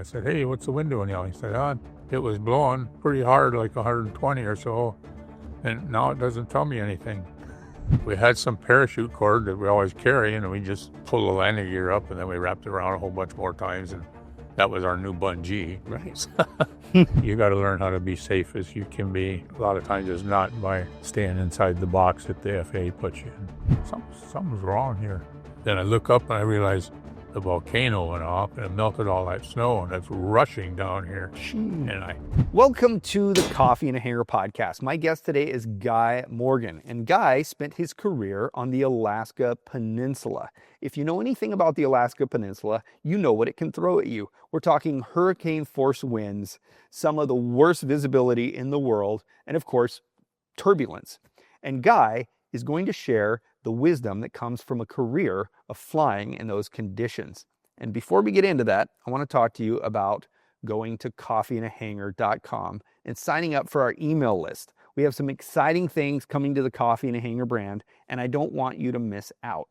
I said, hey, what's the wind doing now? He said, it was blowing pretty hard, like 120 or so, and now it doesn't tell me anything. We had some parachute cord that we always carry, and we just pull the landing gear up, and then we wrapped it around a whole bunch more times, and that was our new bungee. Right. You got to learn how to be safe as you can be. A lot of times it's not by staying inside the box that the FAA puts you in. Something's wrong here. Then I look up and I realize the volcano went off and it melted all that snow, and it's rushing down here. Welcome to the Coffee in a Hangar podcast. My guest today is Guy Morgan, and Guy spent his career on the Alaska Peninsula. If you know anything about the Alaska Peninsula, you know what it can throw at you. We're talking hurricane force winds, some of the worst visibility in the world, and of course, turbulence. And Guy is going to share the wisdom that comes from a career of flying in those conditions. And before we get into that, I want to talk to you about going to coffeeinahangar.com and signing up for our email list. We have some exciting things coming to the Coffee in a Hangar brand, and I don't want you to miss out.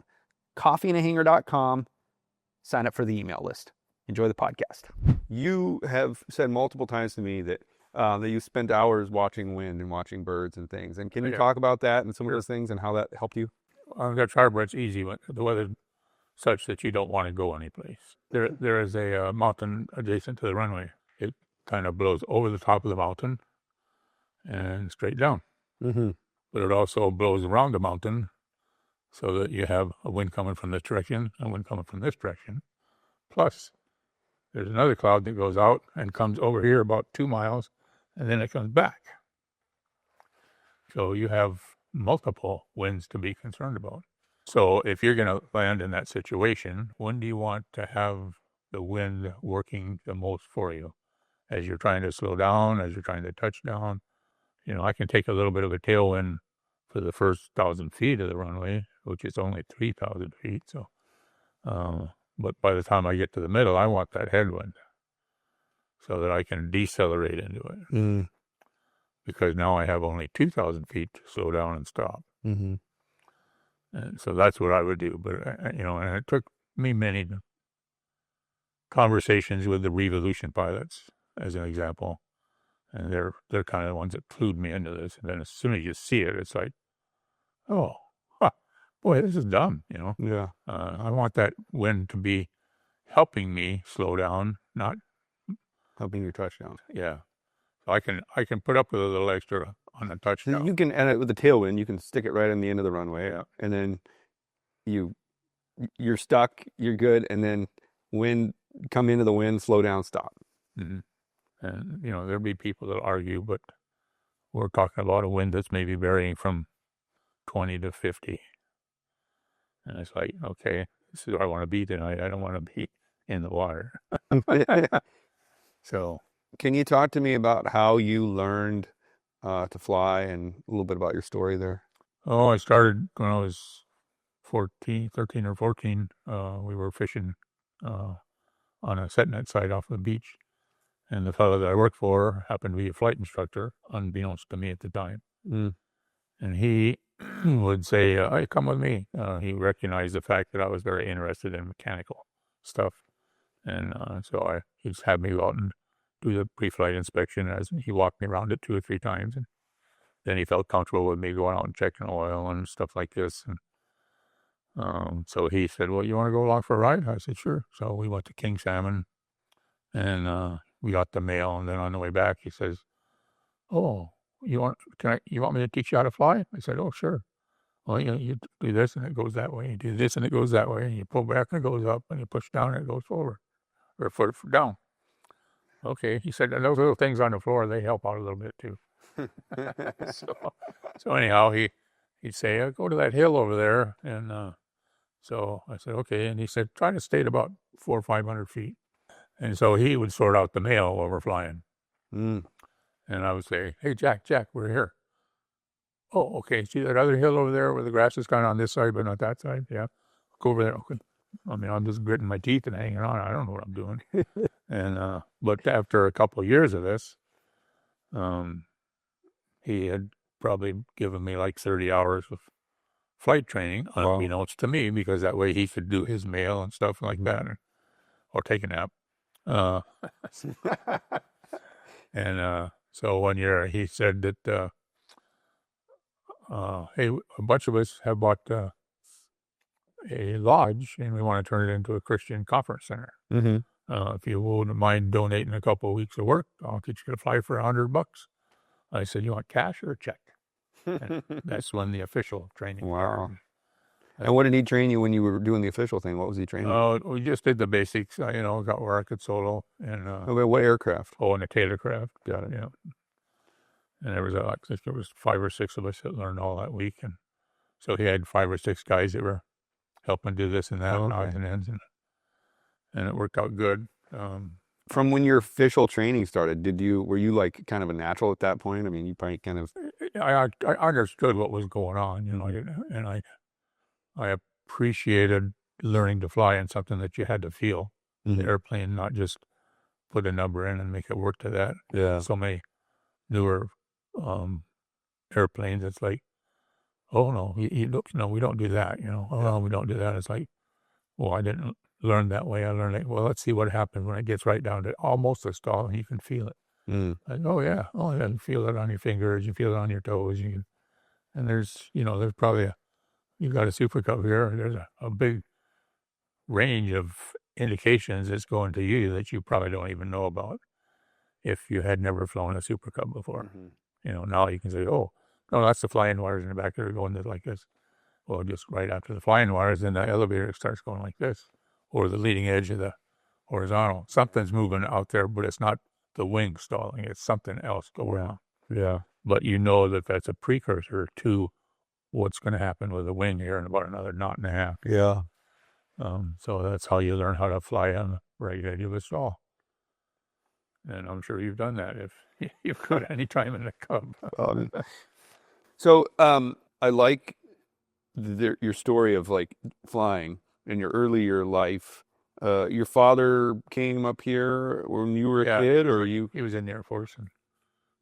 Coffeeinahangar.com, sign up for the email list. Enjoy the podcast. You have said multiple times to me that you spent hours watching wind and watching birds and things. And can you talk about that and some of those things and how that helped you? That's hard, but it's easy when the weather's such that you don't want to go anyplace. There is a mountain adjacent to the runway. It kind of blows over the top of the mountain and straight down. Mm-hmm. But it also blows around the mountain so that you have a wind coming from this direction and a wind coming from this direction. Plus, there's another cloud that goes out and comes over here about 2 miles, and then it comes back. So you have multiple winds to be concerned about. So if you're going to land in that situation, when do you want to have the wind working the most for you? As you're trying to slow down, as you're trying to touch down? You know, I can take a little bit of a tailwind for the first 1,000 feet of the runway, which is only 3,000 feet. So, but by the time I get to the middle, I want that headwind so that I can decelerate into it. Mm. Because now I have only 2,000 feet to slow down and stop. Mm-hmm. And so that's what I would do. But, and it took me many conversations with the Revolution pilots, as an example. And they're kind of the ones that clued me into this. And then as soon as you see it, it's like, oh, boy, this is dumb, Yeah. I want that wind to be helping me slow down, not Helping your touchdown. Yeah. So I can put up with a little extra on the touchdown. You can, and with the tailwind, you can stick it right on the end of the runway, and then you're stuck, you're good, and then come into the wind, slow down, stop. Mm-hmm. And, there'll be people that argue, but we're talking about a wind that's maybe varying from 20 to 50. And it's like, okay, this is where I want to be tonight. I don't want to be in the water. So, can you talk to me about how you learned to fly and a little bit about your story there? Oh, I started when I was 13 or 14. We were fishing on a set net site off the beach. And the fellow that I worked for happened to be a flight instructor, unbeknownst to me at the time. Mm. And he would say, hey, come with me. He recognized the fact that I was very interested in mechanical stuff. And so he just had me go out and do the pre-flight inspection. As he walked me around it 2 or 3 times. And then he felt comfortable with me going out and checking oil and stuff like this. And so he said, well, you want to go along for a ride? I said, sure. So we went to King Salmon, and we got the mail. And then on the way back, he says, oh, you want me to teach you how to fly? I said, oh, sure. Well, you do this and it goes that way. You do this and it goes that way. And you pull back and it goes up, and you push down and it goes forward or down. Okay. He said, and those little things on the floor, they help out a little bit too. So anyhow, he'd say, go to that hill over there. And so I said, okay. And he said, try to stay at about 400 or 500 feet. And so he would sort out the mail while we're flying. Mm. And I would say, hey, Jack, we're here. Oh, okay. See that other hill over there where the grass is kind of on this side, but not that side? Yeah. Go over there. Okay. I mean, I'm just gritting my teeth and hanging on. I don't know what I'm doing. And but after a couple of years of this, he had probably given me like 30 hours of flight training, unbeknownst to me, because that way he could do his mail and stuff like that, or take a nap. And so one year he said that, hey, a bunch of us have bought a lodge and we want to turn it into a Christian conference center. Mm-hmm. If you wouldn't mind donating a couple of weeks of work, I'll get you to fly for $100. I said, you want cash or a check? And that's when the official training Wow. started. And what did he train you when you were doing the official thing? What was he training? We just did the basics, got where I could solo. And Okay, what aircraft? and a Tealcraft. Got it. Yeah. And there was 5 or 6 of us that learned all that week. And so he had 5 or 6 guys that were helping do this and that, Oh, and okay. odds and ends. And it worked out good. From when your official training started, were you like kind of a natural at that point? I mean, you probably kind of. I understood what was going on, and I appreciated learning to fly in something that you had to feel. The airplane, not just put a number in and make it work to that. Yeah. So many newer airplanes, it's like, oh no, you look, no, we don't do that. Oh no, we don't do that. It's like, well, I didn't learn that way. I learned, well, let's see what happens when it gets right down to almost a stall and you can feel it. Like, oh yeah, you feel it on your fingers, you feel it on your toes, and there's probably you've got a Super Cub here. There's a big range of indications that's going to you that you probably don't even know about if you had never flown a Super Cub before. Now you can say, oh, no, that's the flying wires in the back there going like this. Well, just right after the flying wires, then the elevator starts going like this, or the leading edge of the horizontal. Something's moving out there, but it's not the wing stalling. It's something else going on. Yeah. But you know that that's a precursor to what's going to happen with the wing here in about another knot and a half. Yeah. So that's how you learn how to fly on the right edge of a stall. And I'm sure you've done that if you've got any time in the Cub. So I like your story of like flying in your earlier life. Your father came up here when you were a kid, or you? He was in the Air Force, and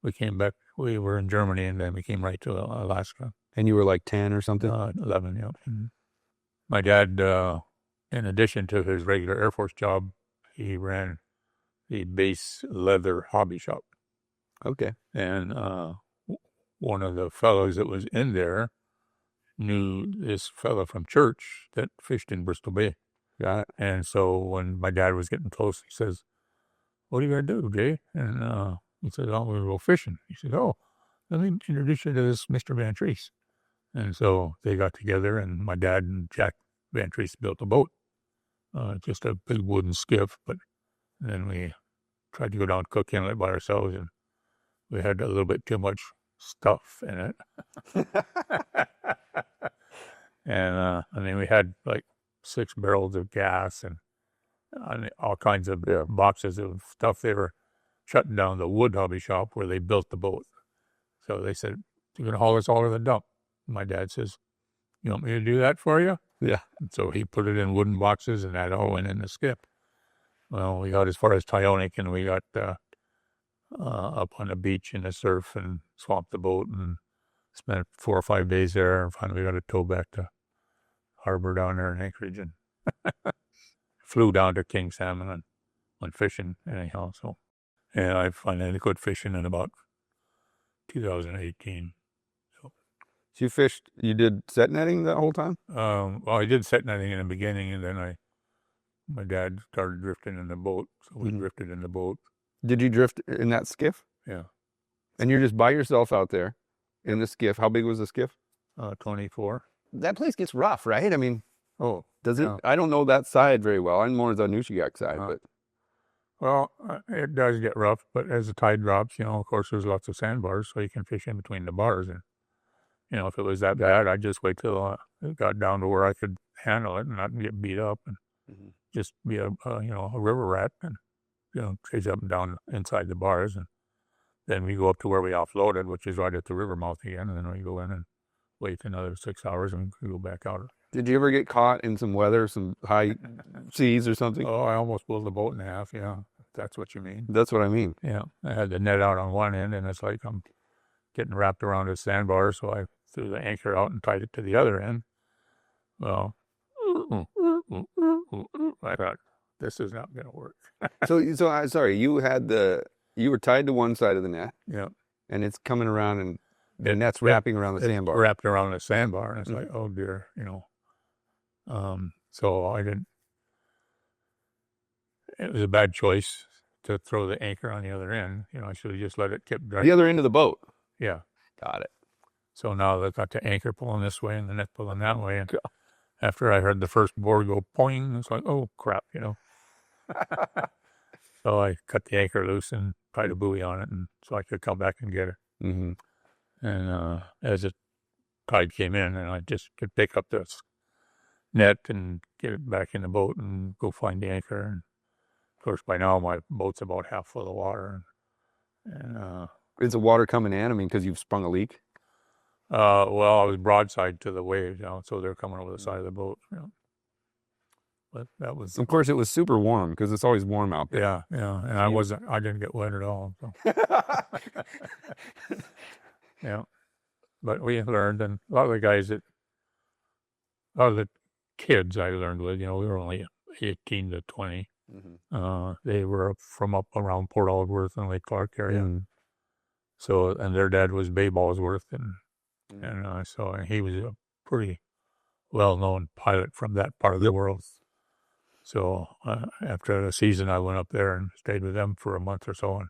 we came back. We were in Germany, and then we came right to Alaska. And you were like 10 or something? 11, yeah. Mm-hmm. My dad, in addition to his regular Air Force job, he ran the base leather hobby shop. Okay. And one of the fellows that was in there knew this fellow from church that fished in Bristol Bay. Got it. And so when my dad was getting close, he says, what are you going to do, Jay? And he said, oh, we're going to go fishing. He said, oh, let me introduce you to this Mr. Van Treese. And so they got together, and my dad and Jack Van Treese built a boat, just a big wooden skiff. But then we tried to go down Cook Inlet by ourselves, and we had a little bit too much stuff in it. And we had like 6 barrels of gas and all kinds of boxes of stuff. They were shutting down the wood hobby shop where they built the boat. So they said, you're going to haul us all to the dump. My dad says, you want me to do that for you? Yeah. And so he put it in wooden boxes, and that all went in the skip. Well, we got as far as Tealcraft, and we got up on the beach in the surf and swamped the boat and spent 4 or 5 days there. And finally we got a tow back to harbor down there in Anchorage, and flew down to King Salmon and went fishing anyhow. So, and I finally quit fishing in about 2018. So you did set netting that whole time? Well, I did set netting in the beginning, and then my dad started drifting in the boat, so we drifted in the boat. Did you drift in that skiff? Yeah. And you're just by yourself out there in the skiff. How big was the skiff? 24. That place gets rough, right? I mean, does it? Yeah. I don't know that side very well. I'm more the Nushagak side, but. Well, it does get rough, but as the tide drops, of course, there's lots of sandbars, so you can fish in between the bars. And, if it was that bad, I'd just wait till it got down to where I could handle it and not get beat up and just be a river rat and, chase up and down inside the bars. And then we go up to where we offloaded, which is right at the river mouth again. And then we go in and wait another 6 hours and we go back out. Did you ever get caught in some weather, some high seas or something? Oh, I almost pulled the boat in half, yeah, if that's what you mean. That's what I mean. Yeah, I had the net out on one end, and it's like I'm getting wrapped around a sandbar, so I threw the anchor out and tied it to the other end. Well, I thought, this is not going to work. So sorry, you were tied to one side of the net, Yeah. and it's coming around, and the net's wrapping around the It's sandbar. wrapped around the sandbar, and it's like, oh dear, So I didn't. It was a bad choice to throw the anchor on the other end. I should have just let it keep driving. The other end of the boat. Yeah. Got it. So now they've got the anchor pulling this way and the net pulling that way. And after I heard the first board go poing, it's like, oh crap, So I cut the anchor loose and tied a buoy on it, and so I could come back and get her. Mm-hmm. And as the tide came in, and I just could pick up this net and get it back in the boat and go find the anchor. And of course, by now my boat's about half full of water. And is the water coming in? I mean, because you've sprung a leak. Well, I was broadside to the waves, so they're coming over the side of the boat. But that was, of course, it was super warm because it's always warm out there. Yeah, and I didn't get wet at all. So. Yeah, but we learned, and a lot of the kids I learned with, we were only 18 to 20. Mm-hmm. They were from up around Port Alsworth and Lake Clark area. Mm-hmm. So, and their dad was Babe Alsworth, and so he was a pretty well-known pilot from that part of the world. So after the season, I went up there and stayed with them for a month or so,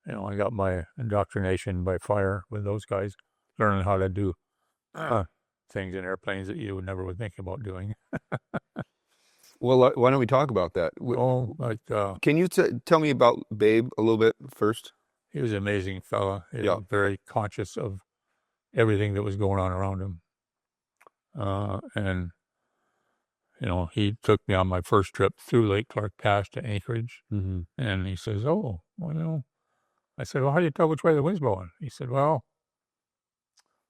and I got my indoctrination by fire with those guys, learning how to do things in airplanes that you would never think about doing. Well, why don't we talk about that? Can you tell me about Babe a little bit first? He was an amazing fella. He Yeah. was very conscious of everything that was going on around him. And he took me on my first trip through Lake Clark Pass to Anchorage. Mm-hmm. And he says, oh, well, I said, well, how do you tell which way the wind's blowing? He said, well,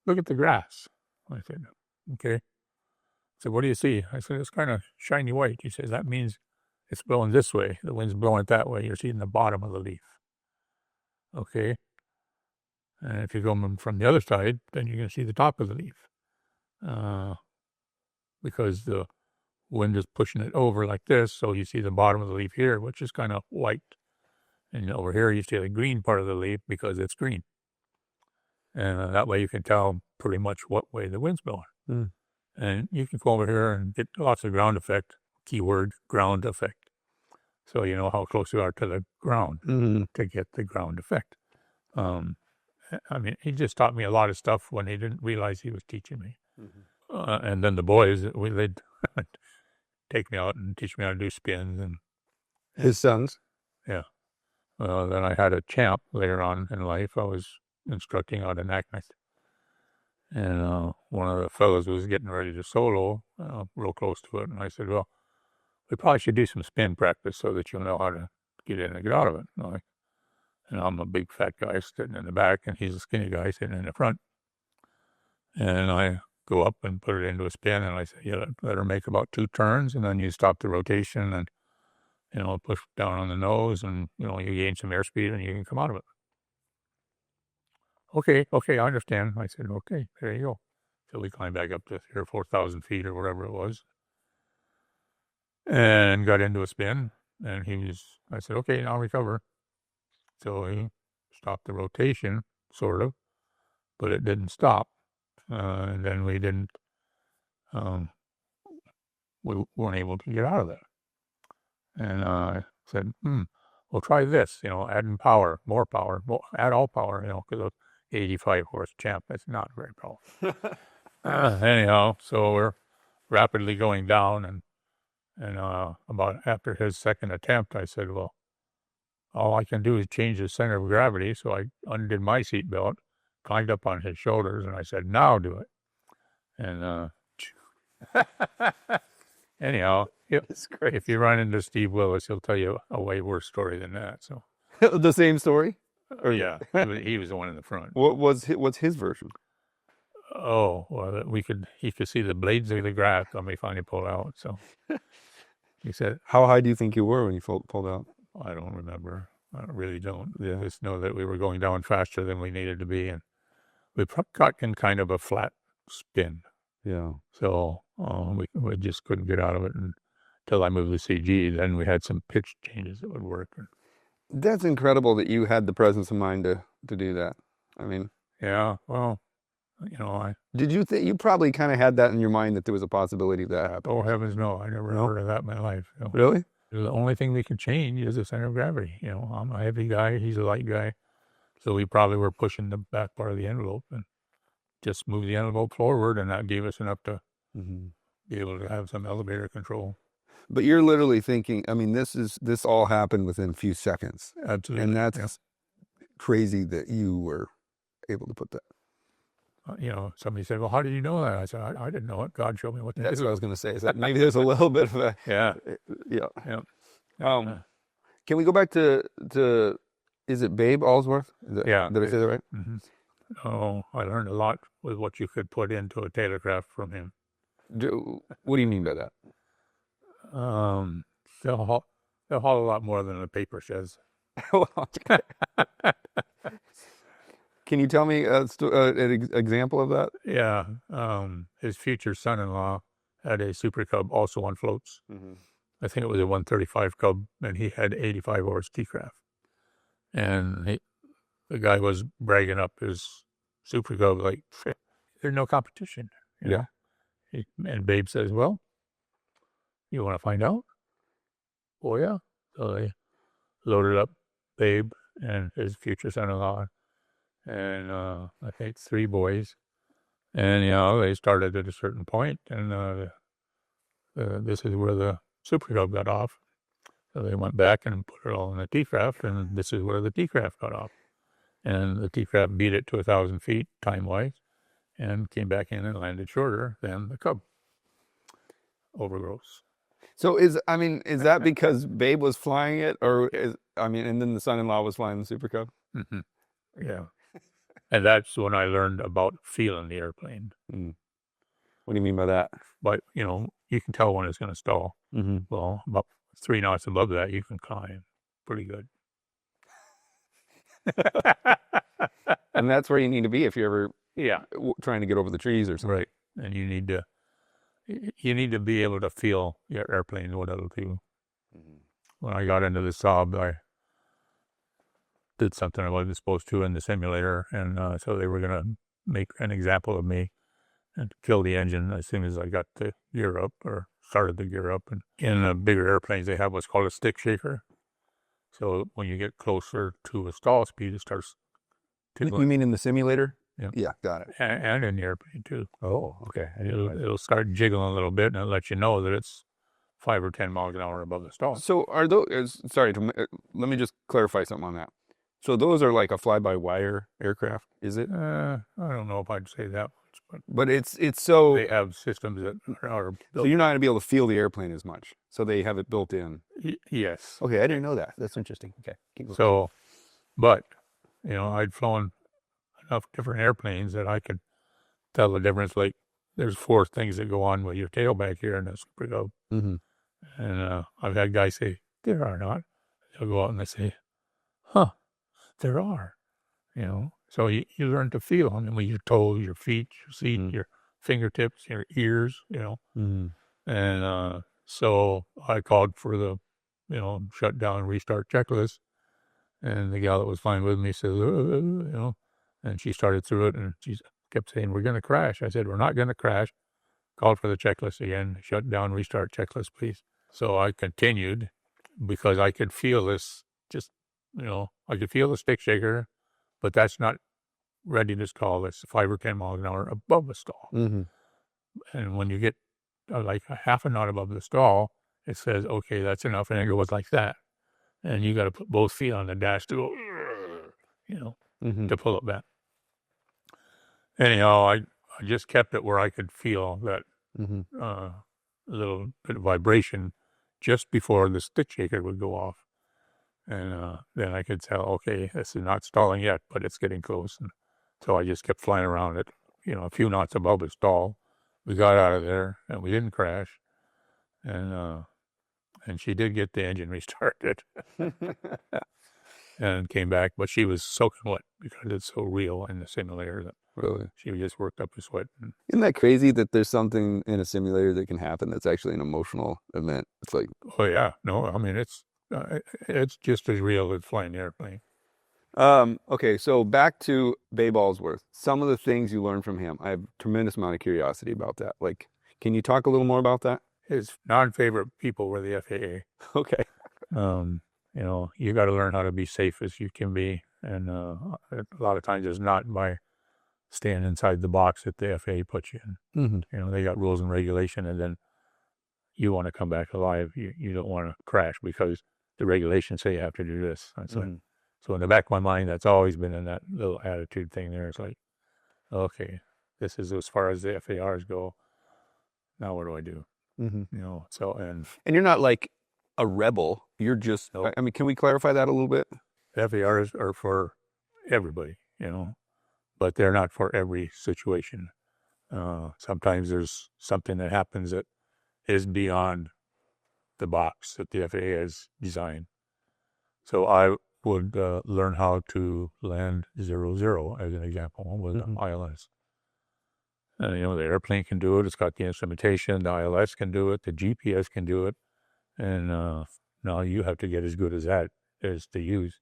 look at the grass. I said, okay. I said, what do you see? I said, it's kind of shiny white. He says, that means it's blowing this way. The wind's blowing it that way. You're seeing the bottom of the leaf. Okay. And if you go from the other side, then you're going to see the top of the leaf. Because the wind is pushing it over like this, so you see the bottom of the leaf here, which is kind of white. And over here, you see the green part of the leaf because it's green. And that way you can tell pretty much what way the wind's blowing. Mm. And you can go over here and get lots of ground effect, keyword, ground effect. So you know how close you are to the ground to get the ground effect. I mean, he just taught me a lot of stuff when he didn't realize he was teaching me. Mm-hmm. And then the boys, they'd take me out and teach me how to do spins. And his sons? Yeah. Then I had a champ later on in life. I was instructing out in Magneto. And one of the fellows was getting ready to solo, real close to it. And I said, well, we probably should do some spin practice so that you'll know how to get in and get out of it. And I'm a big fat guy sitting in the back, and he's a skinny guy sitting in the front. And I go up and put it into a spin, and I say, yeah, let her make about 2 turns, and then you stop the rotation and, push down on the nose, and, you gain some airspeed, and you can come out of it. Okay, I understand. I said, okay, there you go. So we climbed back up to 3,000 or 4,000 feet or whatever it was, and got into a spin, and I said, okay, now recover. So he stopped the rotation, sort of, but it didn't stop. And then we weren't able to get out of there. And I said, we'll try this, adding power, more power, add all power, because of 85 horse champ, that's not very powerful. Anyhow, so we're rapidly going down, and about after his second attempt, I said, well, all I can do is change the center of gravity. So I undid my seatbelt, climbed up on his shoulders, and I said, now do it. And anyhow, if you run into Steve Willis, he'll tell you a way worse story than that. So the same story? Or yeah, he was the one in the front. What's his version? Oh, well, he could see the blades of the grass when we finally pulled out. So he said, how high do you think you were when you pulled out? I don't remember. I really don't. Yeah. I just know that we were going down faster than we needed to be, and we got in kind of a flat spin. Yeah. So we just couldn't get out of it. And till I moved to CG. Then we had some pitch changes that would work. That's incredible that you had the presence of mind to do that. I mean, Yeah, well, you know, did you think you probably kind of had that in your mind that there was a possibility of that happening? oh heavens no, I never No? heard of that in my life. You know. Really? The only thing we could change is the center of gravity. You know, I'm a heavy guy, he's a light guy. So we probably were pushing the back part of the envelope and just moved the envelope forward, and that gave us enough to be able to have some elevator control. But you're literally thinking, I mean, this all happened within a few seconds. Absolutely. And that's crazy that you were able to put that. You know, somebody said, well, how did you know that? I said, I didn't know it. God showed me what to That's do. what I was going to say. Is that maybe there's a little bit of a Yeah. yeah. Can we go back to is it Babe Alsworth? Yeah. Did I say that right? Mm-hmm. Oh, I learned a lot with what you could put into a Tealcraft from him. What do you mean by that? They'll haul a lot more than a paper says. Can you tell me an example of that? Yeah. His future son-in-law had a Super Cub also on floats. I think it was a 135 Cub, and he had 85 horse Tealcraft. And the guy was bragging up his Super Cub like, there's no competition. You know? And Babe says, well, you want to find out? Oh, yeah. So they loaded up Babe and his future son-in-law and I think 3 boys. And, you know, they started at a certain point, and this is where the Super Cub got off. So they went back and put it all in the Tealcraft, and this is where the Tealcraft got off. And the Tealcraft beat it to 1,000 feet time-wise and came back in and landed shorter than the Cub. Overgross. So is that because Babe was flying it, or and then the son-in-law was flying the Super Cub? Mm-hmm. Yeah. And that's when I learned about feeling the airplane. What do you mean by that? But, you know, you can tell when it's going to stall. Well, about 3 knots above that, you can climb pretty good. And that's where you need to be if you're ever trying to get over the trees or something. Right. And you need to be able to feel your airplane, what it'll do. When I got into the Saab, I did something I wasn't supposed to in the simulator, and so they were going to make an example of me and kill the engine as soon as I got the gear up or started the gear up. And in the bigger airplanes, they have what's called a stick shaker. So when you get closer to a stall speed, it starts tickling. You mean in the simulator? Yeah. Yeah, got it. And in the airplane, too. Oh, okay. It'll start jiggling a little bit, and it'll let you know that it's 5 or 10 miles an hour above the stall. So are those, let me just clarify something on that. So those are like a fly-by-wire aircraft, is it? I don't know if I'd say that much, but it's so they have systems that are built. So you're not going to be able to feel the airplane as much. So they have it built in. Yes. Okay, I didn't know that. That's interesting. Okay. Keep going. So, but, you know, I'd flown enough different airplanes that I could tell the difference. Like, there's 4 things that go on with your tail back here in the Super Cub. And I've had guys say, there are not. They'll go out and they say, huh, there are. You know, so you learn to feel. I mean, with your toes, your feet, your seat, your fingertips, your ears, you know. And so I called for the, you know, shut down, restart checklist. And the gal that was flying with me said, you know, and she started through it and she kept saying, we're going to crash. I said, we're not going to crash. Called for the checklist again, shut down, restart checklist, please. So I continued because I could feel this, just, you know, I could feel the stick shaker, but that's not ready to stall. It's 5 or 10 miles an hour above the stall. And when you get like a half a knot above the stall, it says, okay, that's enough. And it goes like that. And you got to put both feet on the dash to go, you know, to pull it back. Anyhow, I just kept it where I could feel that little bit of vibration just before the stick shaker would go off. And then I could tell, okay, this is not stalling yet, but it's getting close. And so I just kept flying around it, you know, a few knots above the stall. We got out of there, and we didn't crash. And she did get the engine restarted and came back, but she was soaking wet because it's so real in the simulator that Really? She just worked up a sweat. And, Isn't that crazy that there's something in a simulator that can happen that's actually an emotional event? It's like, oh yeah, no, I mean it's just as real as flying the airplane. okay, so back to Babe Alsworth. Some of the things you learned from him, I have a tremendous amount of curiosity about that. Like, can you talk a little more about that? His non-favorite people were the FAA. Okay. You know, you got to learn how to be safe as you can be, and a lot of times it's not by staying inside the box that the FAA puts you in. Mm-hmm. You know, they got rules and regulation, and then you want to come back alive. You don't want to crash because the regulations say you have to do this. So in the back of my mind, that's always been in that little attitude thing there. It's like, okay, this is as far as the FARs go. Now what do I do? Mm-hmm. You know, so And you're not like a rebel. You're just, Nope. I mean, can we clarify that a little bit? FARs are for everybody, you know, but they're not for every situation. Sometimes there's something that happens that is beyond the box that the FAA has designed. So I would learn how to land 0-0 as an example with ILS. You know, the airplane can do it. It's got the instrumentation. The ILS can do it. The GPS can do it. And now you have to get as good as that as to use.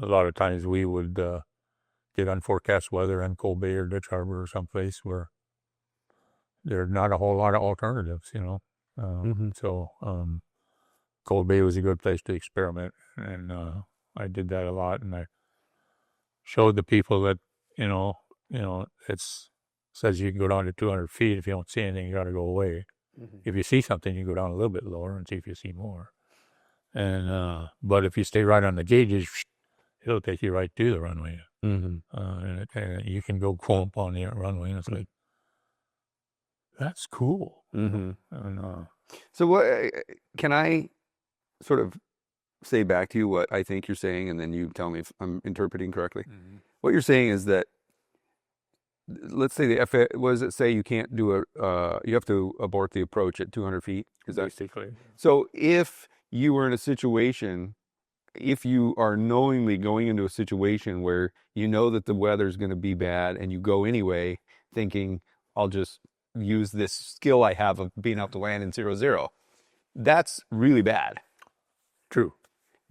A lot of times we would get unforecast weather in Cold Bay or Dutch Harbor or someplace where there's not a whole lot of alternatives, you know. So Cold Bay was a good place to experiment, and I did that a lot. And I showed the people that you know, it's says you can go down to 200 feet. If you don't see anything, you got to go away. If you see something, you go down a little bit lower and see if you see more. And but if you stay right on the gauges, it'll take you right to the runway. And you can go clump on the runway, and it's like, that's cool. And So what can I sort of say back to you what I think you're saying, and then you tell me if I'm interpreting correctly? What you're saying is that, let's say the FAA, what does it say? You can't do you have to abort the approach at 200 feet. Is that basically? So if you were in a situation, if you are knowingly going into a situation where you know that the weather's going to be bad and you go anyway, thinking, I'll just use this skill I have of being able to land in 0-0, that's really bad. True.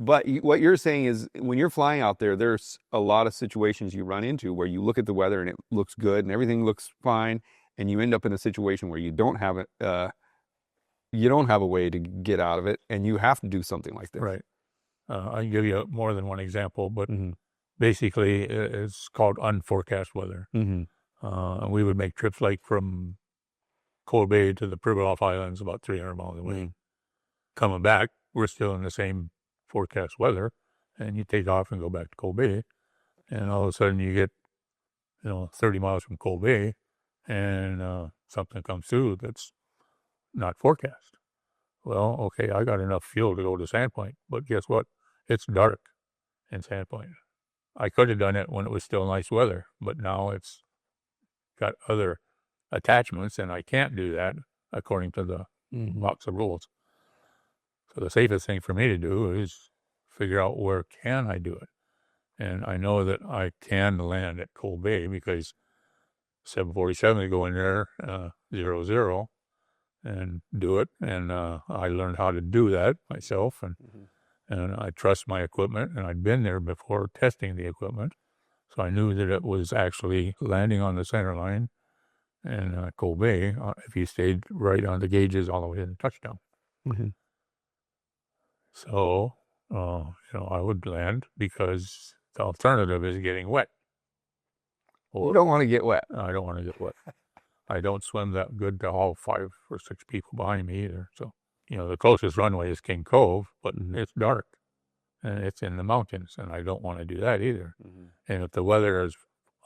But what you're saying is when you're flying out there, there's a lot of situations you run into where you look at the weather and it looks good and everything looks fine, and you end up in a situation where you don't have a way to get out of it, and you have to do something like this. Right. I can give you more than one example, but basically it's called unforecast weather. And we would make trips like from Cold Bay to the Pribilof Islands, about 300 miles away. Coming back, we're still in the same forecast weather, and you take off and go back to Cold Bay, and all of a sudden you get, 30 miles from Cold Bay, and something comes through that's not forecast. Well, okay, I got enough fuel to go to Sandpoint, but guess what? It's dark in Sandpoint. I could have done it when it was still nice weather, but now it's got other attachments, and I can't do that according to the box of rules. So the safest thing for me to do is figure out where can I do it. And I know that I can land at Cold Bay because 747 go in there 0-0 and do it. And I learned how to do that myself, and I trust my equipment, and I'd been there before testing the equipment. So I knew that it was actually landing on the center line and Cold Bay if you stayed right on the gauges all the way to the touchdown. So, I would land because the alternative is getting wet. You don't want to get wet. I don't want to get wet. I don't swim that good to haul 5 or 6 people behind me either. So, the closest runway is King Cove, but it's dark and it's in the mountains, and I don't want to do that either. And if the weather is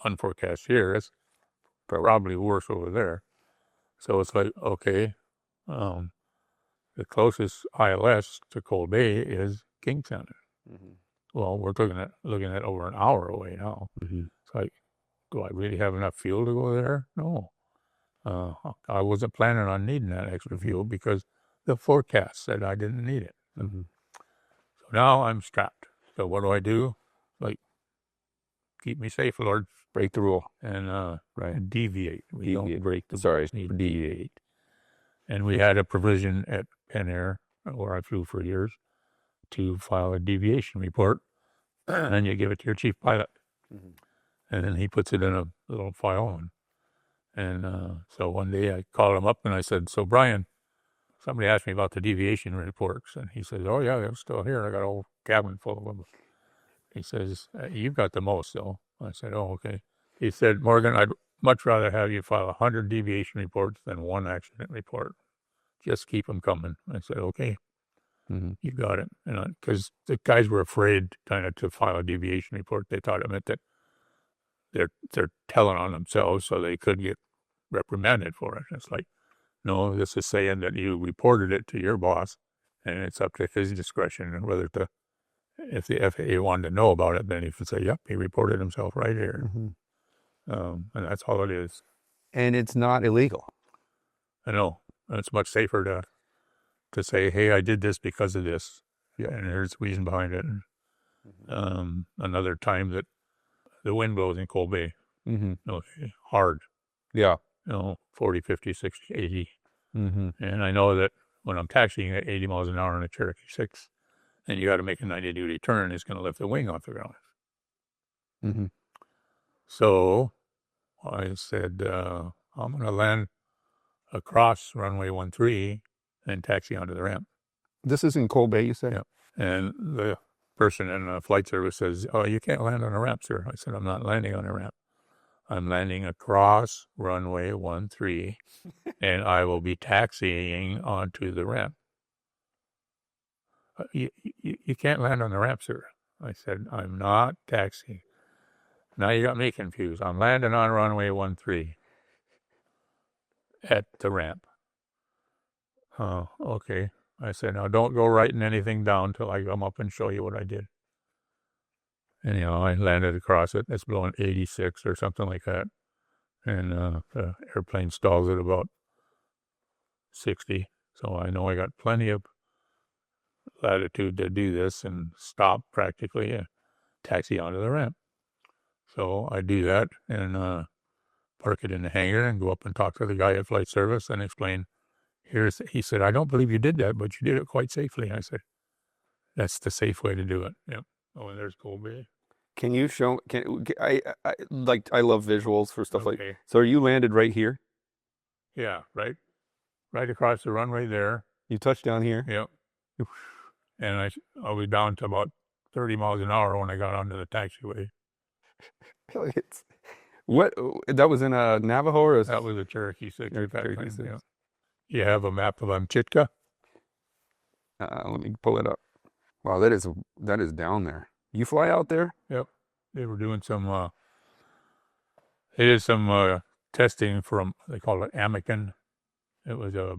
unforecast here, it's probably worse over there. So it's like, okay, the closest ILS to Cold Bay is King Center. Well, we're looking at over an hour away now. It's like, do I really have enough fuel to go there? No. I wasn't planning on needing that extra fuel because the forecast said I didn't need it. So now I'm strapped. So what do? Like, keep me safe, Lord. Break the rule. And Right. deviate. We Deviate. don't break the Sorry, we deviate. And we had a provision at Penn Air, where I flew for years, to file a deviation report, and you give it to your chief pilot. Mm-hmm. And then he puts it in a little file. And so one day I called him up and I said, "So Brian, somebody asked me about the deviation reports." And he says, "Oh yeah, they're still here. I got a whole cabin full of them." He says, "You've got the most, though." I said, "Oh, okay." He said, "Morgan, I'd much rather have you file 100 deviation reports than one accident report. Just keep them coming." I said, "Okay, Mm-hmm. you got it." And because the guys were afraid kind of to file a deviation report. They thought it meant that they're telling on themselves so they could get reprimanded for it. It's like, no, this is saying that you reported it to your boss, and it's up to his discretion and whether to, if the FAA wanted to know about it, then he could say, "Yep, he reported himself right here." Mm-hmm. And that's all it is. And it's not illegal. I know. It's much safer to say, "Hey, I did this because of this, and here's the reason behind it." Another time that the wind blows in Cold Bay, hard, Yeah. 40, 50, 60, 80. Mm-hmm. And I know that when I'm taxiing at 80 miles an hour in a Cherokee 6, and you got to make a 90-degree turn, it's going to lift the wing off the ground. Mm-hmm. So I said, I'm going to land across runway 13 and taxi onto the ramp. This is in Cold Bay, you said? Yeah. And the person in the flight service says, "Oh, you can't land on a ramp, sir." I said, "I'm not landing on a ramp. I'm landing across runway 13, and I will be taxiing onto the ramp." You can't land on the ramp, sir." I said, "I'm not taxiing." Now you got me confused. I'm landing on runway 13 at the ramp. "Oh, okay." I said, "Now don't go writing anything down till I come up and show you what I did." And, I landed across it. It's blowing 86 or something like that. And the airplane stalls at about 60. So I know I got plenty of latitude to do this and stop practically and taxi onto the ramp. So I do that and park it in the hangar and go up and talk to the guy at flight service and explain. He said, "I don't believe you did that, but you did it quite safely." I said, "That's the safe way to do it." Yep. Oh, and there's Cold Bay. Can you show? I love visuals for stuff like. Okay. So are you landed right here? Yeah, right across the runway there. You touched down here. Yep. And I was down to about 30 miles an hour when I got onto the taxiway. What? That was in a Navajo or That was a Cherokee 6. Cherokee 6. Yeah. You have a map of Amchitka? Let me pull it up. Wow, that is down there. You fly out there? Yep. They were doing some. They did some testing from. They called it Amican. It was a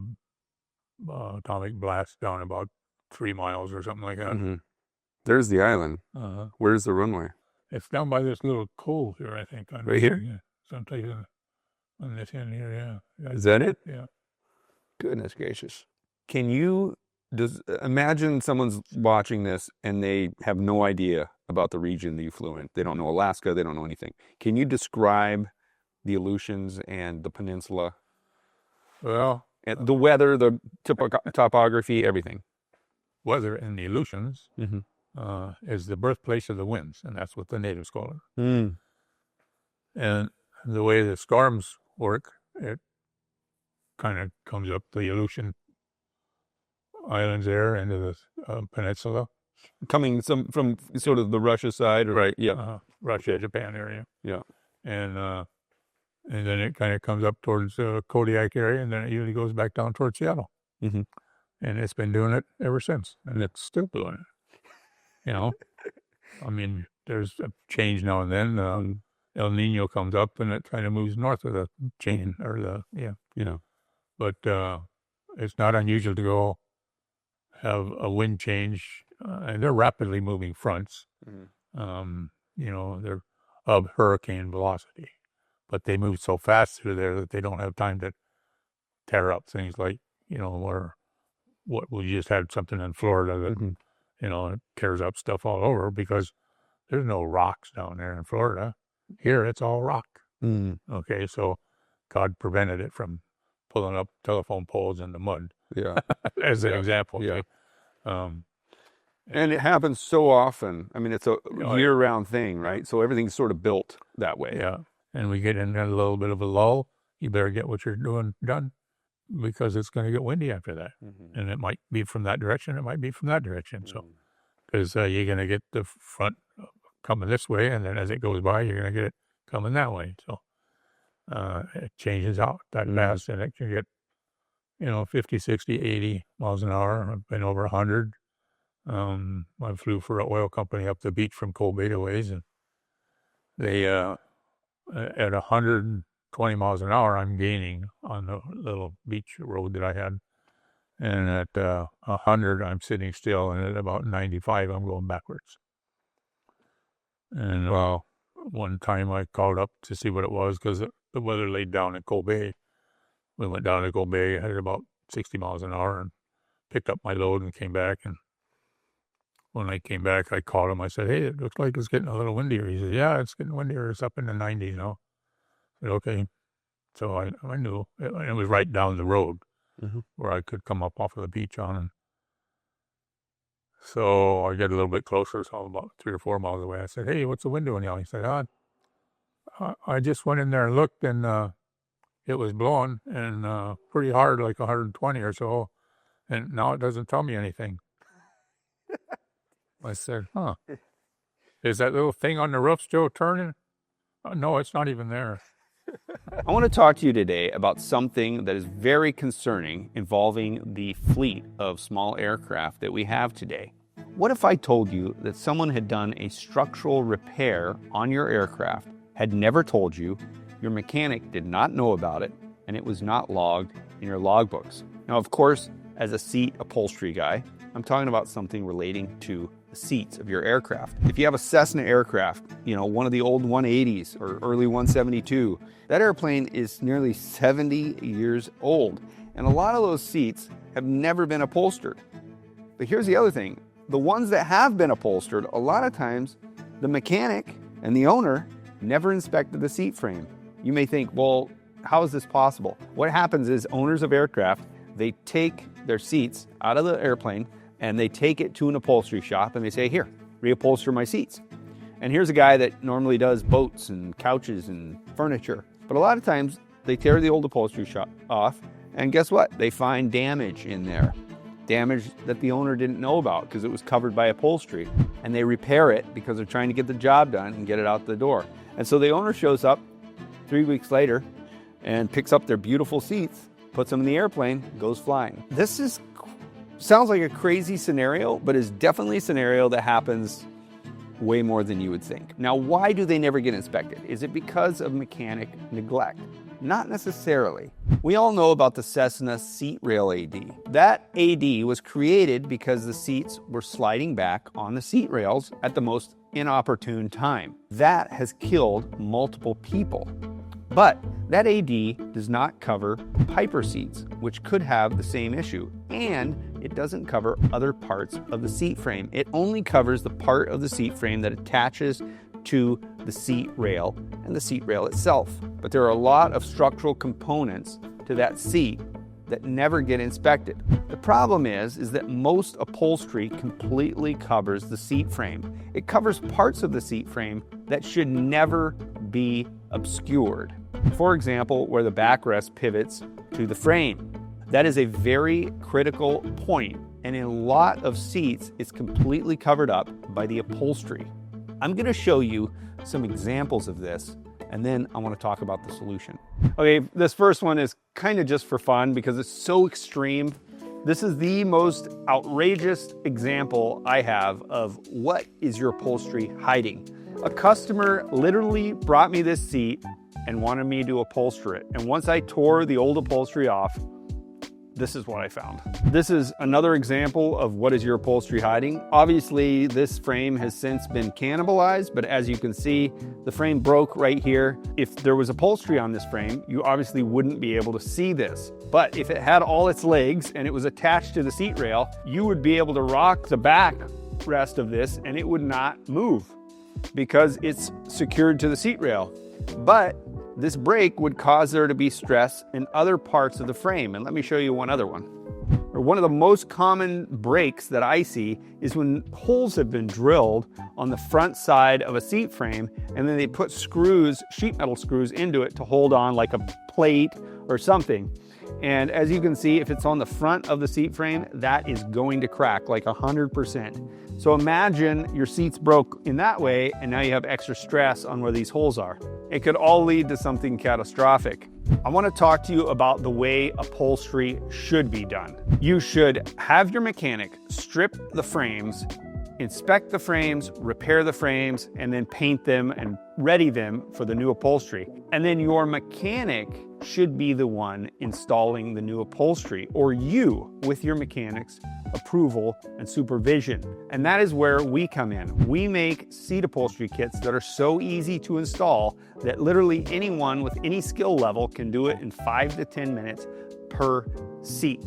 atomic blast down about 3 miles or something like that. Mm-hmm. There's the island. Where's the runway? It's down by this little cove here, I think. Right here? Yeah. Someplace on this end here, yeah. Is that it? Yeah. Goodness gracious. Can you imagine someone's watching this and they have no idea about the region that you flew in? They don't know Alaska. They don't know anything. Can you describe the Aleutians and the peninsula? Well, And the weather, the topography, everything. Weather in the Aleutians is the birthplace of the winds, and that's what the natives call it. Mm. And the way the storms work, it kind of comes up the Aleutian Islands there into the peninsula. Coming from sort of the Russia side, right? Yeah, Russia, Japan area. Yeah, and then it kind of comes up towards Kodiak area, and then it usually goes back down towards Seattle. Mm-hmm. And it's been doing it ever since, and it's still doing it. I mean, there's a change now and then. El Nino comes up, and it kind of moves north of the chain, or But it's not unusual to go have a wind change, and they're rapidly moving fronts. They're of hurricane velocity, but they move so fast through there that they don't have time to tear up things like, where what we just had something in Florida that, it tears up stuff all over because there's no rocks down there in Florida. Here, it's all rock. Okay, so God prevented it from pulling up telephone poles in the mud. Yeah. As an example. Yeah. Okay? And it happens so often. I mean, it's a year-round thing, right? So everything's sort of built that way. Yeah. And we get in a little bit of a lull. You better get what you're doing done because it's going to get windy after that. And it might be from that direction. It might be from that direction. So, because you're going to get the front coming this way, and then as it goes by, you're going to get it coming that way. So it changes out that fast, and it can get, 50, 60, 80 miles an hour. I've been over 100. I flew for an oil company up the beach from Cold Bay ways, and they, at 120 miles an hour, I'm gaining on the little beach road that I had. And at 100, I'm sitting still, and at about 95, I'm going backwards. And one time I called up to see what it was because the weather laid down in Cold Bay. We went down to Cold Bay, headed about 60 miles an hour, and picked up my load and came back. And when I came back, I called him. I said, "Hey, it looks like it's getting a little windier." He said, "Yeah, it's getting windier. It's up in the 90s now." I said, "Okay." So I knew. It was right down the road where I could come up off of the beach on. And so I get a little bit closer, so I'm about 3 or 4 miles away. I said, "Hey, what's the wind doing now?" He said, I just went in there and looked, and it was blowing and pretty hard, like 120 or so, and now it doesn't tell me anything. I said, "Huh. Is that little thing on the roof still turning?" No, it's not even there. I want to talk to you today about something that is very concerning involving the fleet of small aircraft that we have today. What if I told you that someone had done a structural repair on your aircraft, had never told you, your mechanic did not know about it, and it was not logged in your logbooks? Now, of course, as a seat upholstery guy, I'm talking about something relating to the seats of your aircraft. If you have a Cessna aircraft, one of the old 180s or early 172, that airplane is nearly 70 years old. And a lot of those seats have never been upholstered. But here's the other thing. The ones that have been upholstered, a lot of times, the mechanic and the owner never inspected the seat frame. You may think, well, how is this possible? What happens is owners of aircraft, they take their seats out of the airplane and they take it to an upholstery shop and they say, "Here, reupholster my seats." And here's a guy that normally does boats and couches and furniture. But a lot of times they tear the old upholstery shop off, and guess what? They find damage in there. Damage that the owner didn't know about because it was covered by upholstery. And they repair it because they're trying to get the job done and get it out the door. And so the owner shows up 3 weeks later and picks up their beautiful seats, puts them in the airplane, goes flying. This sounds like a crazy scenario, but is definitely a scenario that happens way more than you would think. Now, why do they never get inspected? Is it because of mechanic neglect? Not necessarily. We all know about the Cessna seat rail AD. That AD was created because the seats were sliding back on the seat rails at the most inopportune time. That has killed multiple people. But that AD does not cover Piper seats, which could have the same issue, and it doesn't cover other parts of the seat frame. It only covers the part of the seat frame that attaches to the seat rail and the seat rail itself. But there are a lot of structural components to that seat that never get inspected. The problem is that most upholstery completely covers the seat frame. It covers parts of the seat frame that should never be obscured. For example, where the backrest pivots to the frame. That is a very critical point, and in a lot of seats, it's completely covered up by the upholstery. I'm going to show you some examples of this, and then I want to talk about the solution. Okay, this first one is kind of just for fun because it's so extreme. This is the most outrageous example I have of what is your upholstery hiding. A customer literally brought me this seat and wanted me to upholster it. And once I tore the old upholstery off, this is what I found. This is another example of what is your upholstery hiding. Obviously, this frame has since been cannibalized, but as you can see, the frame broke right here. If there was upholstery on this frame, you obviously wouldn't be able to see this. But if it had all its legs and it was attached to the seat rail, you would be able to rock the back rest of this and it would not move. because it's secured to the seat rail. But this brake would cause there to be stress in other parts of the frame. And let me show you one other one. One of the most common breaks that I see is when holes have been drilled on the front side of a seat frame, and then they put screws, sheet metal screws into it to hold on like a plate or something. And as you can see, if it's on the front of the seat frame, that is going to crack like 100%. So imagine your seat's broke in that way, and now you have extra stress on where these holes are. It could all lead to something catastrophic. I want to talk to you about the way upholstery should be done. You should have your mechanic strip the frames, inspect the frames, repair the frames, and then paint them and ready them for the new upholstery. And then your mechanic should be the one installing the new upholstery, or you with your mechanic's approval and supervision. And that is where we come in. We make seat upholstery kits that are so easy to install that literally anyone with any skill level can do it in 5 to 10 minutes per seat.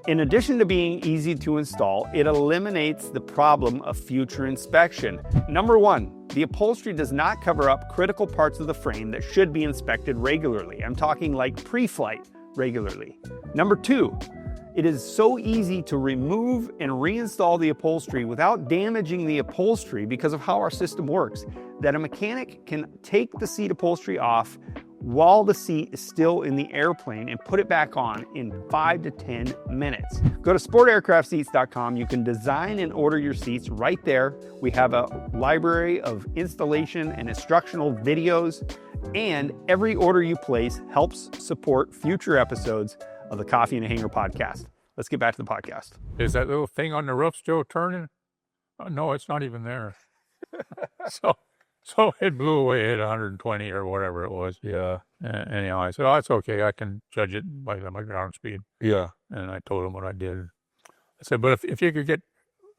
In addition to being easy to install, it eliminates the problem of future inspection. Number one, the upholstery does not cover up critical parts of the frame that should be inspected regularly. I'm talking like pre-flight regularly. Number two, it is so easy to remove and reinstall the upholstery without damaging the upholstery because of how our system works, that a mechanic can take the seat upholstery off while the seat is still in the airplane and put it back on in 5 to 10 minutes. Go to sportaircraftseats.com. You can design and order your seats right there. We have a library of installation and instructional videos, and every order you place helps support future episodes of the Coffee in a Hangar podcast. Let's get back to the podcast. Is that little thing on the roof still turning? No, it's not even there. So it blew away at 120 or whatever it was. Yeah. Anyhow, I said, oh, it's okay. I can judge it by my ground speed. Yeah. And I told him what I did. I said, but if you could get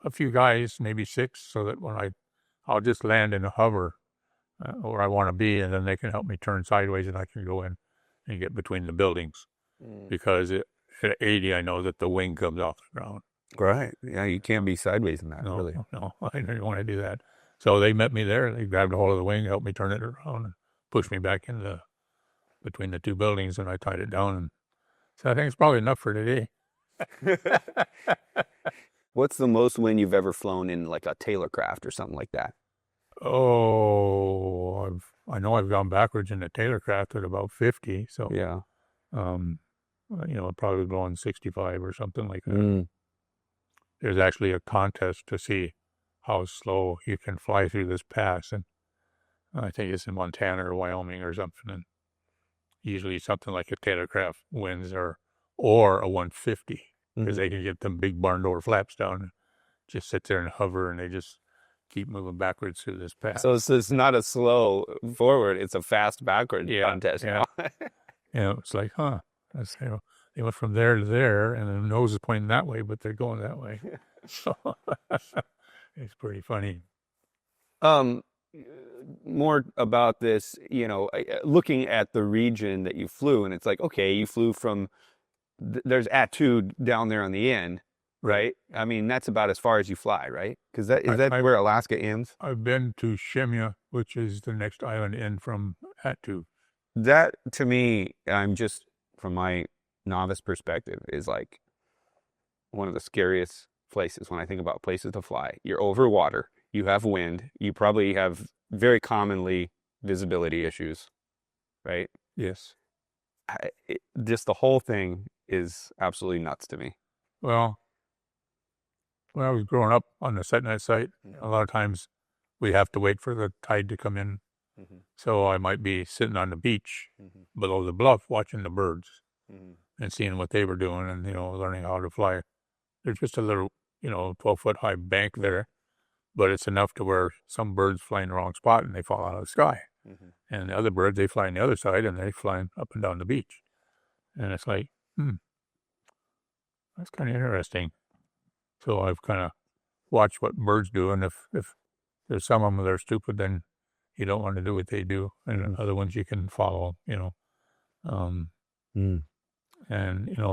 a few guys, maybe 6, so that when I'll just land in a hover where I want to be, and then they can help me turn sideways and I can go in and get between the buildings. Because at 80, I know that the wing comes off the ground. Right. Yeah, you can't be sideways in that, No, really. No, I didn't want to do that. So they met me there. They grabbed a hold of the wing, helped me turn it around, and pushed me back in between the two buildings, and I tied it down. And so I think it's probably enough for today. What's the most wind you've ever flown in like a Tealcraft or something like that? Oh, I know I've gone backwards in the Tealcraft at about 50. So Yeah. Probably going 65 or something like that. There's actually a contest to see how slow you can fly through this pass, and I think it's in Montana or Wyoming or something. And usually something like a Tealcraft wins or a 150 because they can get them big barn door flaps down and just sit there and hover, and they just keep moving backwards through this pass. So it's not a slow forward; it's a fast backward contest. Yeah. It's like, That's, they went from there to there, and the nose is pointing that way, but they're going that way. So it's pretty funny. More about this, looking at the region that you flew, and it's like, okay, you flew from, there's Attu down there on the end, right? I mean, that's about as far as you fly, right? Because is that where Alaska ends? I've been to Shemya, which is the next island in from Attu. That, to me, from my novice perspective, is like one of the scariest places when I think about places to fly. You're over water, you have wind, you probably have very commonly visibility issues, right? Yes. Just the whole thing is absolutely nuts to me. Well, when I was growing up on the Setnet site, a lot of times we have to wait for the tide to come in. So I might be sitting on the beach below the bluff watching the birds and seeing what they were doing and, learning how to fly. There's just a little, 12-foot high bank there, but it's enough to where some birds fly in the wrong spot and they fall out of the sky. And the other birds, they fly on the other side and they fly up and down the beach. And it's like, that's kind of interesting. So I've kind of watched what birds do, and if there's some of them that are stupid, then you don't want to do what they do, and other ones you can follow, And,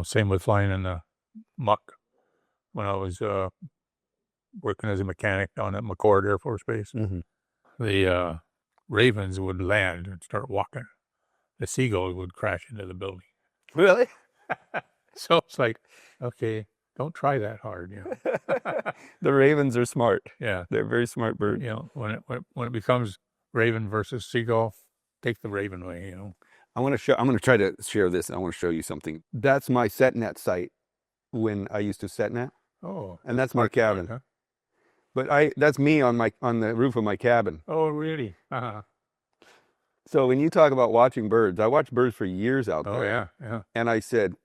same with flying in the muck. When I was working as a mechanic down at McCord Air Force Base, the ravens would land and start walking. The seagulls would crash into the building. Really? So it's like, okay, don't try that hard, you know. The ravens are smart. Yeah, They're very smart birds. you know, when it becomes raven versus seagull, take the raven way, you know. I'm going to try to share this. I want to show you something. That's my set net site when I used to set net. Oh, And that's my cabin. huh? But that's me on the roof of my cabin. Oh, really? Uh-huh. So when you talk about watching birds, I watched birds for years out there. Oh, yeah, yeah. And I started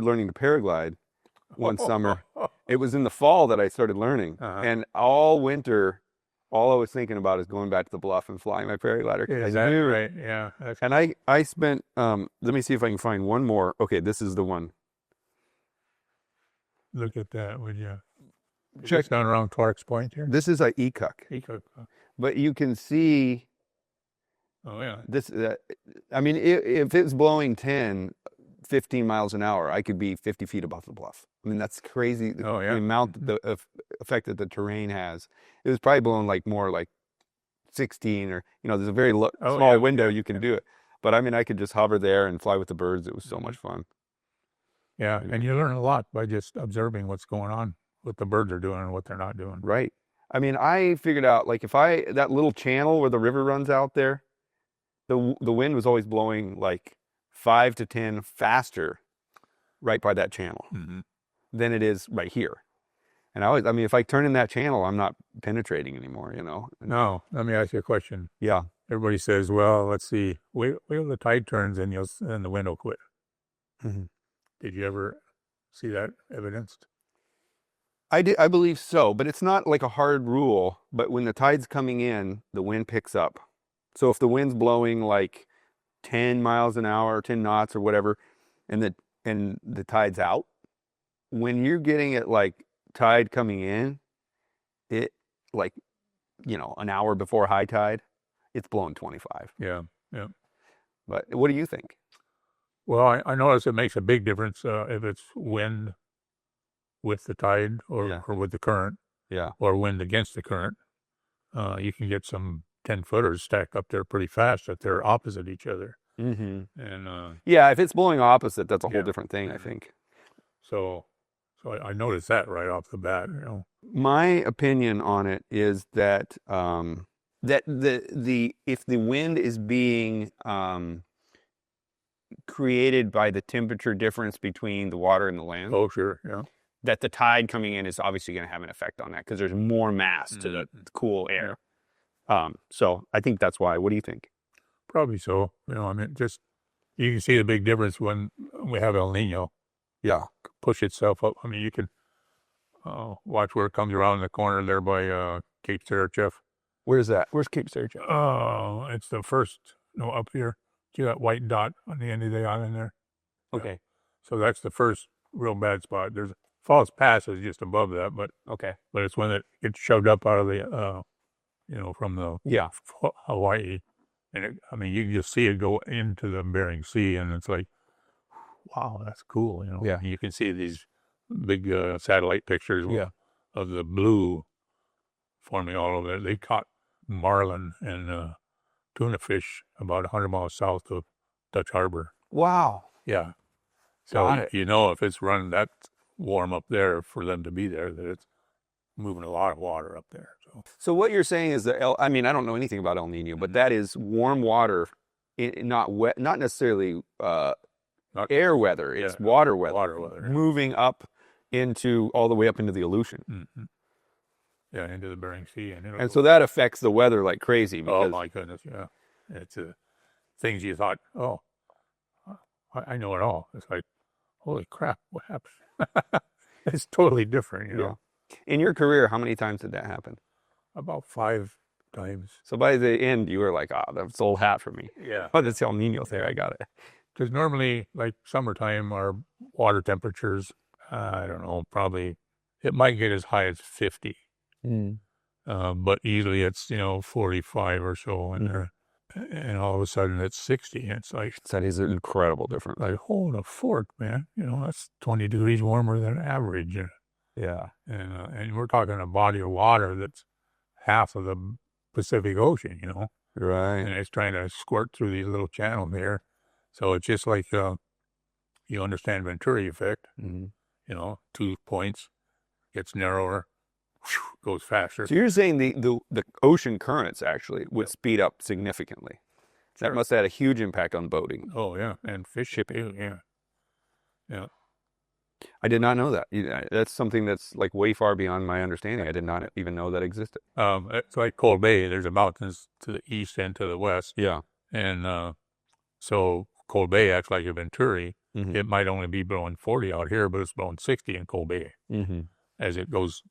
learning to paraglide one summer. It was in the fall that I started learning. Uh-huh. And all winter, all I was thinking about is going back to the bluff and flying my paraglider. Is that right? Yeah. And I spent, let me see if I can find one more. Okay, this is the one. Look at that, would you? Check down around Clark's Point here. This is a Ecook. But you can see Oh, yeah. this. I mean, if it's blowing 10, 15 miles an hour, I could be 50 feet above the bluff. I mean, that's crazy. Oh, yeah. The amount, the effect that the terrain has. It was probably blowing more like 16 or, there's a very small window you can do it. But I mean, I could just hover there and fly with the birds. It was so much fun. Yeah, and you learn a lot by just observing what's going on, what the birds are doing and what they're not doing. Right. I mean, I figured out, like, that little channel where the river runs out there, the wind was always blowing like 5 to 10 faster right by that channel than it is right here. And I mean, if I turn in that channel, I'm not penetrating anymore, No, let me ask you a question. Yeah. Everybody says, well, let's see, wait till the tide turns and the wind will quit. Mm-hmm. Did you ever see that evidenced? I believe so, but it's not like a hard rule. But when the tide's coming in, the wind picks up. So if the wind's blowing like 10 miles an hour, 10 knots or whatever, and the tide's out, when you're getting it like tide coming in, it like, an hour before high tide, it's blowing 25. Yeah, yeah. But what do you think? Well, I notice it makes a big difference if it's wind with the tide or with the current, or wind against the current. You can get some 10-footers stacked up there pretty fast if they're opposite each other. Mm-hmm. And if it's blowing opposite, that's a whole different thing, I think. So I noticed that right off the bat. My opinion on it is that that if the wind is being created by the temperature difference between the water and the land. Oh, sure, yeah. That the tide coming in is obviously going to have an effect on that because there's more mass to the cool air. So I think that's why. What do you think? Probably so. I mean, just you can see the big difference when we have El Nino. Yeah, push itself up. I mean, you can watch where it comes around the corner there by Cape Sarajevo. Where's that? Where's Cape Sarajevo? Oh, it's the first. Up here. See that white dot on the end of the island there? Okay. Yeah. So that's the first real bad spot. There's Falls Pass is just above that, but it's when it gets shoved up out of the, from the Hawaii, and you can just see it go into the Bering Sea, and it's like, wow, that's cool. Yeah. You can see these big satellite pictures of the blue forming all over there. They caught marlin and tuna fish about 100 miles south of Dutch Harbor. Wow. Yeah. So if it's running that warm up there for them to be there, that it's moving a lot of water up there. So what you're saying is that I don't know anything about El Nino, but that is warm water, not wet, not necessarily not air weather. It's water weather. Water weather. Moving up all the way up into the Aleutian. Mm-hmm. Yeah, into the Bering Sea. And so that affects the weather like crazy. Because, oh, my goodness, yeah. It's things you thought, I know it all. It's like, holy crap, what happened? It's totally different, Yeah. In your career, how many times did that happen? About 5 times. So by the end, you were like, that's old hat for me. Yeah. Oh, that's El Nino there. I got it. Because normally, like summertime, our water temperatures, I don't know, probably, it might get as high as 50. But usually it's 45 or so in there, and all of a sudden it's 60. And it's like, that is an incredible difference. Like, hold a fork, man. That's 20 degrees warmer than average. Yeah, and we're talking a body of water that's half of the Pacific Ocean, you know, Right. and it's trying to squirt through these little channels there. So it's just like you understand Venturi effect, Mm-hmm. you know, 2 points, gets narrower, goes faster. So you're saying the ocean currents actually would speed up significantly. That Sure. must have had a huge impact on boating. Oh yeah, and fish Shipping. too, yeah. I did not know that. That's something that's like way far beyond my understanding. I did not even know that existed. It's like Cold Bay. There's the mountains to the east and to the west, Yeah. and so Cold Bay acts like a Venturi. Mm-hmm. It might only be blowing 40 out here, but it's blowing 60 in Cold Bay. Mm-hmm. As it goes,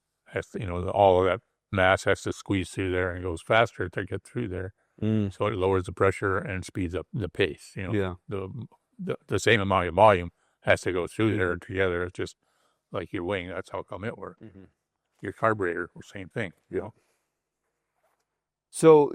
you know, all of that mass has to squeeze through there and goes faster to get through there. Mm. So it lowers the pressure and speeds up the pace. You know, Yeah. the same amount of volume has to go through there together. It's just like your wing. That's how come it works. Mm-hmm. Your carburetor, same thing. You know. So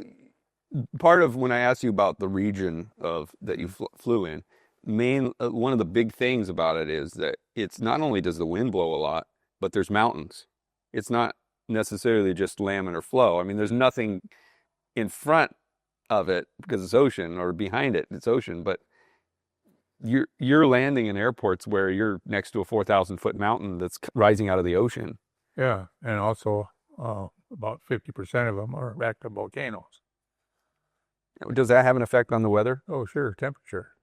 part of when I asked you about the region of that you flew in, one of the big things about it is that it's not only does the wind blow a lot, but there's mountains. It's not necessarily just laminar flow. I mean, there's nothing in front of it because it's ocean, or behind it it's ocean, but you're landing in airports where you're next to a 4,000-foot mountain that's rising out of the ocean. Yeah, and also about 50% of them are active volcanoes. Does that have an effect on the weather? Oh, sure, temperature.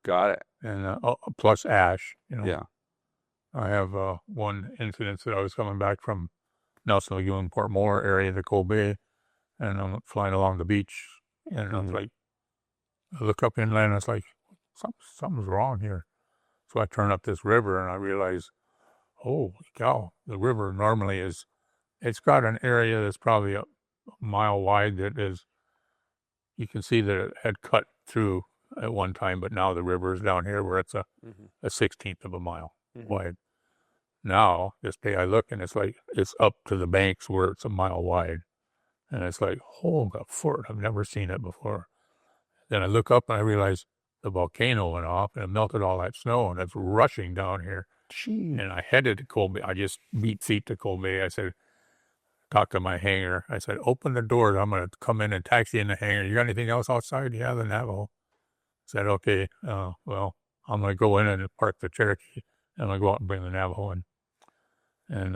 Got it. And plus ash, you know. Yeah. I have one incident that I was coming back from Nelson Lagoon, Port Moore area, the Cold Bay, and I'm flying along the beach, and I was like, I look up inland, and it's like, something's wrong here. So I turn up this river, and I realize, oh, cow, the river normally it's got an area that's probably a mile wide that is, you can see that it had cut through at one time, but now the river is down here where it's a 16th of a mile wide. Now, this day I look, and it's like, it's up to the banks where it's a mile wide. And it's like, holy fort, I've never seen it before. Then I look up and I realize the volcano went off and it melted all that snow, and it's rushing down here. Gee. And I headed to Cold Bay. I just beat feet to Cold Bay. I said, talked to my hangar. I said, open the doors. I'm going to come in and taxi in the hangar. You got anything else outside? Yeah, the Navajo. I said, okay, well, I'm going to go in and park the Cherokee, and I'm going to go out and bring the Navajo in. And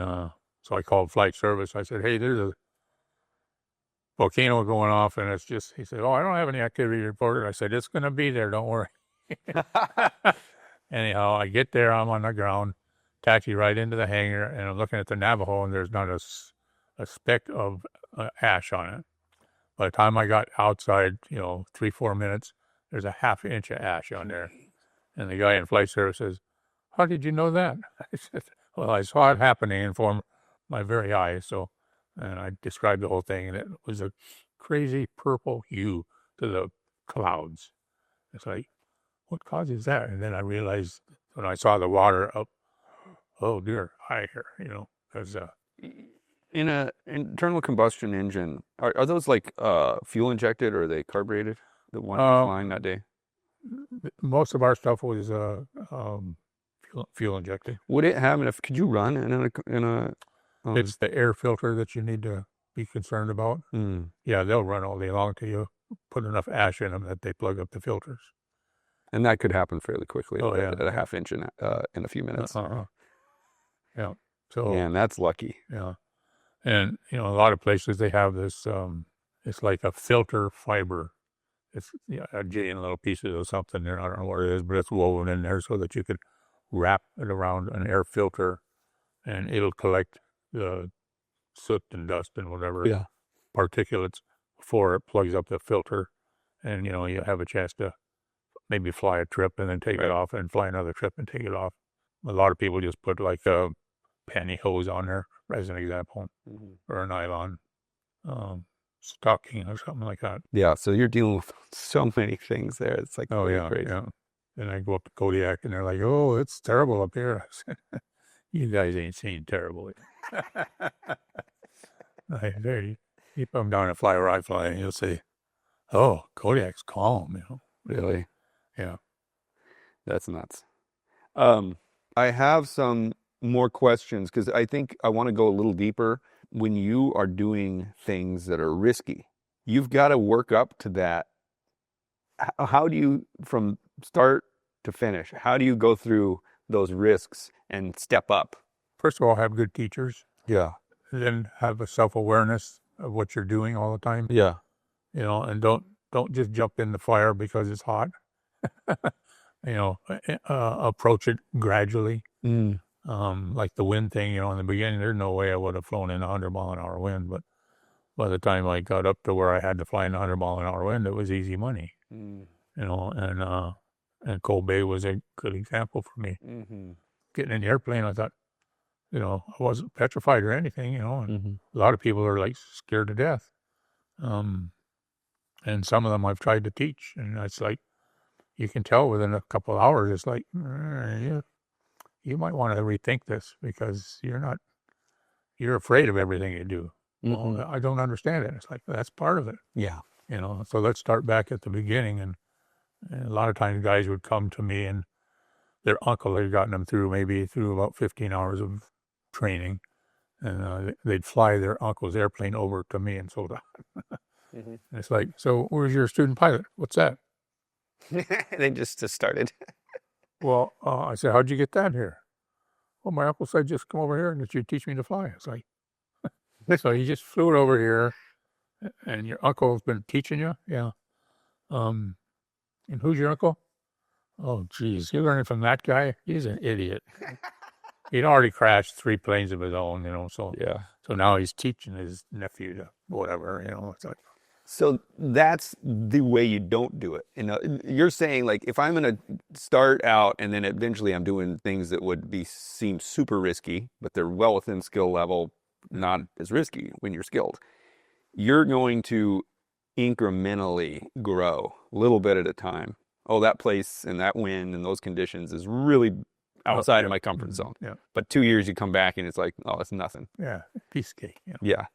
so I called flight service. I said, hey, there's a volcano going off, and it's just, he said, oh, I don't have any activity reported. I said, it's going to be there, don't worry. Anyhow, I get there, I'm on the ground, taxi right into the hangar, and I'm looking at the Navajo, and there's not a speck of ash on it. By the time I got outside, 3-4 minutes, there's a ½ inch of ash on there. And the guy in flight service says, how did you know that? I said, well, I saw it happening in front of my very eyes. And I described the whole thing, and it was a crazy purple hue to the clouds. It's like, what causes that? And then I realized when I saw the water up, oh dear, high here, because in an internal combustion engine, are those like fuel injected, or are they carbureted? The one flying that day. Most of our stuff was fuel injected. Would it have enough? Could you run in a it's the air filter that you need to be concerned about. Yeah, they'll run all day long till you put enough ash in them that they plug up the filters. And that could happen fairly quickly. Oh, yeah. At a ½ inch in a few minutes. Yeah. So. Man, that's lucky. Yeah. And, a lot of places they have this, it's like a filter fiber. It's a jillion little pieces of something there. I don't know what it is, but it's woven in there so that you could wrap it around an air filter, and it'll collect the soot and dust and whatever particulates before it plugs up the filter. And, you have a chance to maybe fly a trip and then take it off, and fly another trip and take it off. A lot of people just put like a pantyhose on there, as an example, or a nylon stocking or something like that. Yeah, so you're dealing with so many things there. It's like, oh yeah, crazy. Yeah. Then I go up to Kodiak, and they're like, "Oh, it's terrible up here." I said, "You guys ain't seen terrible." You put them down and fly where I fly, and you'll say, "Oh, Kodiak's calm," Really? Yeah. That's nuts. I have some more questions because I think I want to go a little deeper when you are doing things that are risky, you've got to work up to that. How do you, from start to finish, how do you go through those risks and step up? First of all, have good teachers. Yeah. Then have a self-awareness of what you're doing all the time. Yeah. And don't just jump in the fire because it's hot. Approach it gradually. Like the wind thing, in the beginning, there's no way I would have flown in 100-mile-an-hour wind. But by the time I got up to where I had to fly in 100-mile-an-hour wind, it was easy money. And Cold Bay was a good example for me. Getting in the airplane, I thought, I wasn't petrified or anything, and a lot of people are like scared to death. And some of them I've tried to teach, and it's like, you can tell within a couple of hours, it's like, you might want to rethink this because you're afraid of everything you do. Well, I don't understand it. It's like, that's part of it. Yeah. So let's start back at the beginning. And a lot of times guys would come to me and their uncle had gotten them through about 15 hours of training. And they'd fly their uncle's airplane over to me and so that. And it's like, so where's your student pilot? What's that? They just started. Well, I said, how'd you get that here? Well, my uncle said, just come over here and that you teach me to fly. It's like, so you just flew it over here and your uncle's been teaching you? Yeah. And who's your uncle? Oh, geez, you learning from that guy? He's an idiot. He'd already crashed 3 planes of his own, so Yeah. So now he's teaching his nephew to whatever, it's like. So that's the way you don't do it. You're saying, like, if I'm going to start out and then eventually I'm doing things that would seem super risky, but they're well within skill level, not as risky when you're skilled, you're going to incrementally grow a little bit at a time. Oh, that place and that wind and those conditions is really outside of my comfort zone. Yeah. But 2 years you come back and it's like, oh, it's nothing. Yeah, piece of cake. Yeah.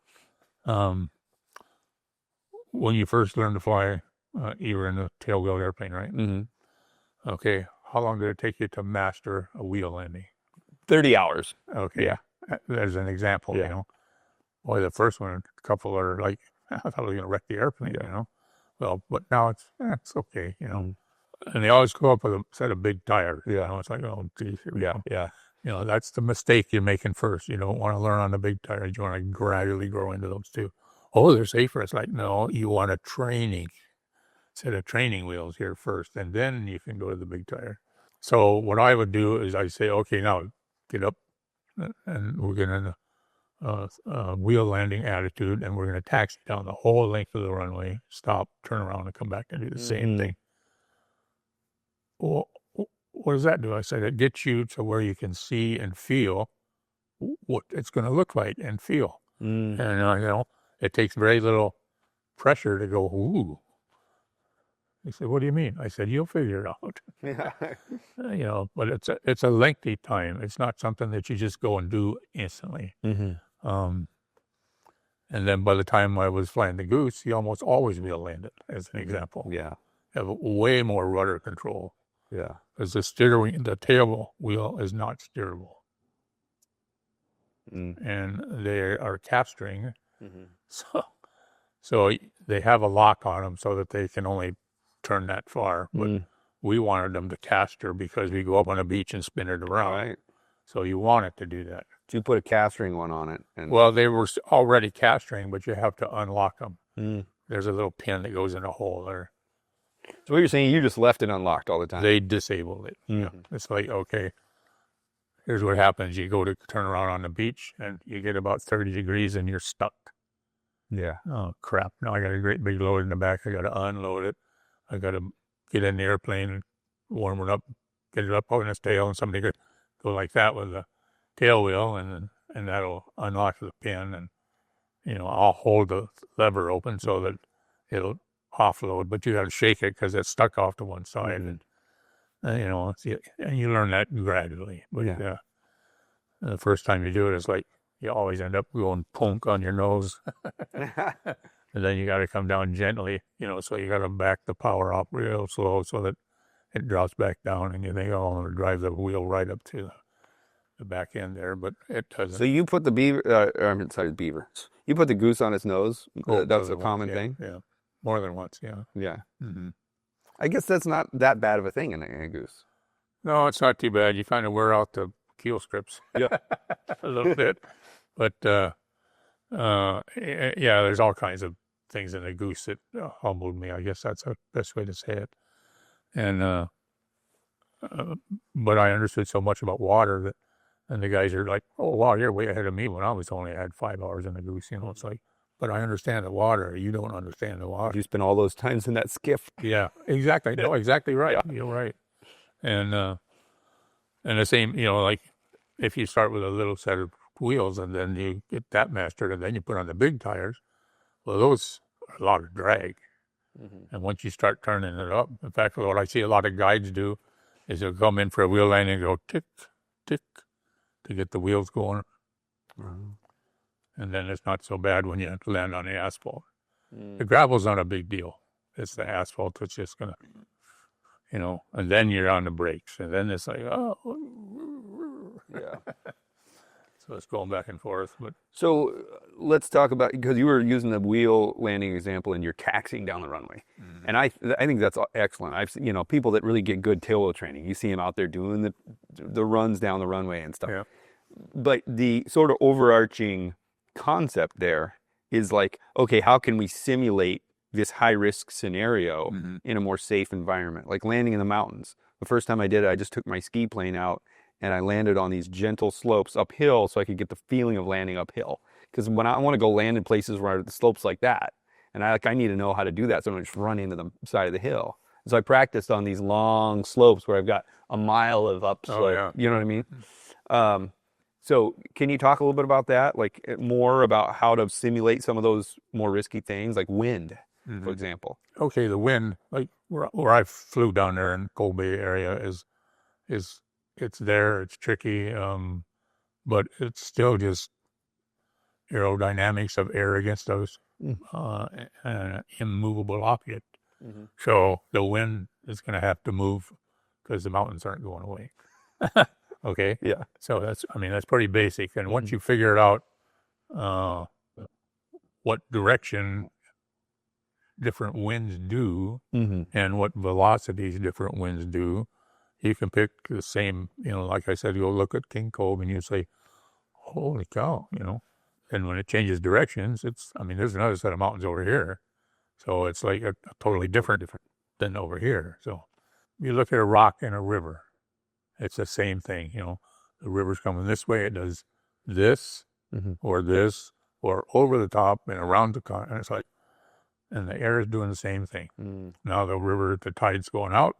When you first learned to fly, you were in a tailwheel airplane, right? Mm-hmm. Okay. How long did it take you to master a wheel landing? 30 hours. Okay. Yeah. There's an example, Yeah. Boy, the first one, a couple are like, I thought I was going to wreck the airplane, Well, but now it's okay, And they always go up with a set of big tires. Yeah. It's like, oh, geez. Yeah. Yeah. That's the mistake you're making first. You don't want to learn on the big tires. You want to gradually grow into those too. Oh, they're safer. It's like, no, you want a set of training wheels here first, and then you can go to the big tire. So what I would do is I say, okay, now get up, and we're going to wheel landing attitude, and we're going to taxi down the whole length of the runway, stop, turn around, and come back and do the same thing. Well, what does that do? I said, it gets you to where you can see and feel what it's going to look like and feel. And, it takes very little pressure to go, ooh. He said, what do you mean? I said, you'll figure it out. But it's a lengthy time. It's not something that you just go and do instantly. And then by the time I was flying the Goose, you almost always wheel landed, as an example. Yeah. Have way more rudder control. Yeah. Because the tail wheel is not steerable. And they are cap string. So they have a lock on them so that they can only turn that far. But we wanted them to caster because we go up on a beach and spin it around. Right. So you want it to do that. So you put a castering one on it. Well, they were already castering, but you have to unlock them. There's a little pin that goes in a hole there. So what you're saying, you just left it unlocked all the time? They disabled it. It's like, okay, here's what happens. You go to turn around on the beach and you get about 30 degrees and you're stuck. Yeah. Oh, crap. Now I got a great big load in the back. I got to unload it. I got to get in the airplane and warm it up, get it up on its tail, and somebody could go like that with the tail wheel, and that'll unlock the pin, and, I'll hold the lever open so that it'll offload, but you got to shake it because it's stuck off to one side, and you learn that gradually. But the first time you do it, it's like you always end up going punk on your nose. And then you got to come down gently, so you got to back the power up real slow so that it drops back down, and you think, oh, I'm going to drive the wheel right up to the back end there, but it doesn't. So you put the beaver, I'm sorry, the beaver. You put the goose on its nose. More That's than a common once, thing. Yeah, more than once. Yeah. Yeah. Hmm. I guess that's not that bad of a thing in a goose. No, it's not too bad. You kind of wear out the keel strips Yeah. a little bit, but yeah, there's all kinds of things in a goose that humbled me. I guess that's the best way to say it. And but I understood so much about water that, and the guys are like, "Oh wow, you're way ahead of me when I was only had 5 hours in the goose." You know, it's like, but I understand the water. You don't understand the water. You spend all those times in that skiff. Yeah, exactly. No, exactly right. Yeah. You're right. And the same, like if you start with a little set of wheels and then you get that mastered and then you put on the big tires, well, those are a lot of drag. And once you start turning it up, in fact, what I see a lot of guides do is they'll come in for a wheel landing and go tick, tick to get the wheels going. And then it's not so bad when you have to land on the asphalt. The gravel's not a big deal. It's the asphalt that's just going to, and then you're on the brakes. And then it's like, oh. Yeah. So it's going back and forth. But So let's talk about, because you were using the wheel landing example and you're taxiing down the runway. And I think that's excellent. I've seen, people that really get good tailwheel training. You see them out there doing the runs down the runway and stuff. yeah. But the sort of overarching concept there is like, okay, how can we simulate this high risk scenario in a more safe environment? Like landing in the mountains. The first time I did it, I just took my ski plane out and I landed on these gentle slopes uphill so I could get the feeling of landing uphill. Because when I want to go land in places where the slopes like that, and I need to know how to do that, so I'm going to just run into the side of the hill. So I practiced on these long slopes where I've got a mile of upslope. Oh, yeah. You know what I mean? So can you talk a little bit about that? Like more about how to simulate some of those more risky things, like wind, for example. Okay, the wind, like where I flew down there in Cold Bay area is it's there, it's tricky, but it's still just aerodynamics of air against those an immovable object. So the wind is going to have to move because the mountains aren't going away. Okay. Yeah. So that's pretty basic. And once you figure out what direction different winds do and what velocities different winds do, you can pick the same, like I said, you'll look at King Cove and you say, holy cow, and when it changes directions, there's another set of mountains over here. So it's like a totally different than over here. So you look at a rock in a river, it's the same thing. The river's coming this way, it does this or over the top and around the car. And it's like, and the air is doing the same thing. Now the river, the tide's going out,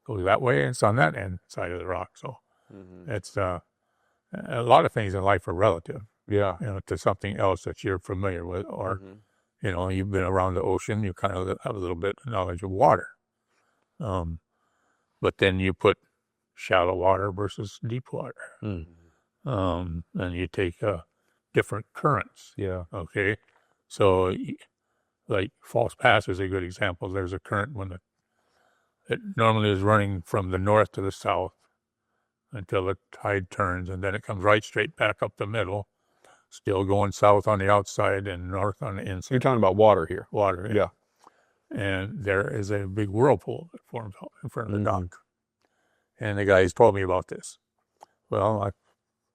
goes that way, and it's on that end side of the rock. So it's a lot of things in life are relative. Yeah. To something else that you're familiar with, or you've been around the ocean, you kind of have a little bit of knowledge of water. But then you put shallow water versus deep water, and you take different currents. Yeah. Okay, so like False Pass is a good example. There's a current when it normally is running from the north to the south until the tide turns, and then it comes right straight back up the middle, still going south on the outside and north on the inside. You're talking about water here. Water, Yeah. And there is a big whirlpool that forms out in front of the dock. And the guys told me about this. Well,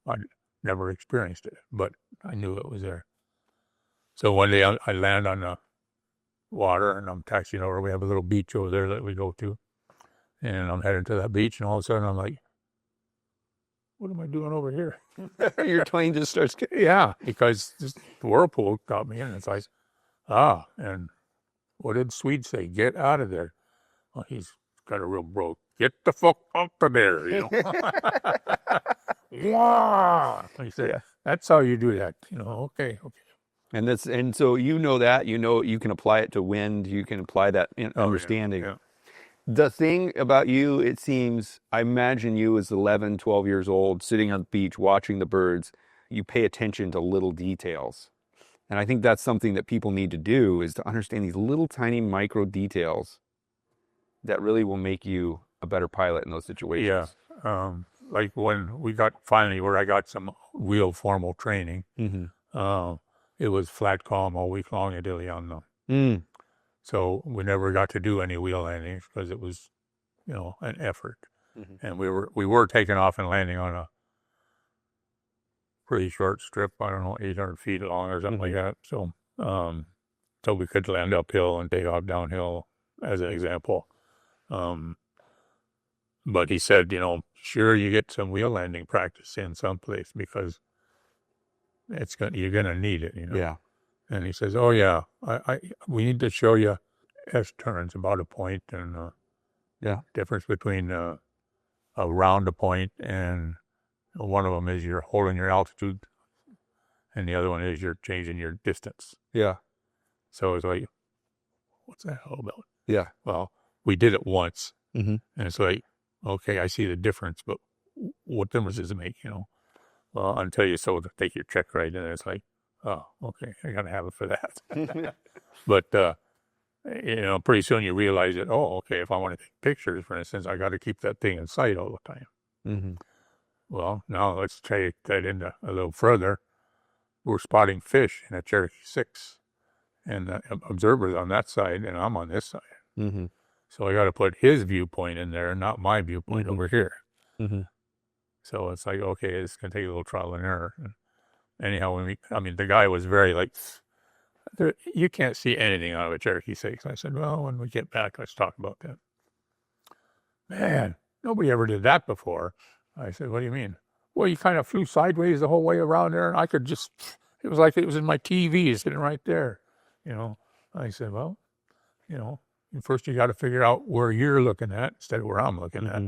I never experienced it, but I knew it was there. So one day I land on the water and I'm taxiing over. We have a little beach over there that we go to. And I'm heading to that beach, and all of a sudden I'm like, what am I doing over here? Your plane just starts. Yeah, because this whirlpool got me in. And it's like, and what did Swede say? Get out of there. Well, he's got a real brogue. Get the fuck out of there, Wow. He said, that's how you do that. Okay. And so that, you can apply it to wind, you can apply that understanding. Yeah. The thing about you, it seems, I imagine you as 11, 12 years old, sitting on the beach, watching the birds, you pay attention to little details. And I think that's something that people need to do, is to understand these little tiny micro details that really will make you a better pilot in those situations. Yeah. like when we got finally where I got some real formal training, it was flat calm all week long at Ilion. So we never got to do any wheel landings because it was, an effort. And we were taking off and landing on a pretty short strip, I don't know, 800 feet long or something like that. So, so we could land uphill and take off downhill as an example. But he said, sure, you get some wheel landing practice in someplace because you're going to need it, Yeah. And he says, oh yeah, we need to show you S turns about a point and difference between around a point, and one of them is you're holding your altitude and the other one is you're changing your distance. Yeah. So it's like, what's that all about? Yeah. Well, we did it once, and it's like, okay, I see the difference, but what difference does it make, Well, until you to take your check right, and it's like, oh, okay, I got to have it for that. But, pretty soon you realize that, oh, okay, if I want to take pictures, for instance, I got to keep that thing in sight all the time. Well, now let's take that into a little further. We're spotting fish in a Cherokee 6, and the observer's on that side, and I'm on this side. So I got to put his viewpoint in there, not my viewpoint over here. So it's like, okay, it's going to take a little trial and error. And anyhow, the guy was very like, you can't see anything out of a Cherokee 6. I said, well, when we get back, let's talk about that. Man, nobody ever did that before. I said, what do you mean? Well, you kind of flew sideways the whole way around there, and I could just, it was like it was in my TV sitting right there, I said, well, first you got to figure out where you're looking at instead of where I'm looking at.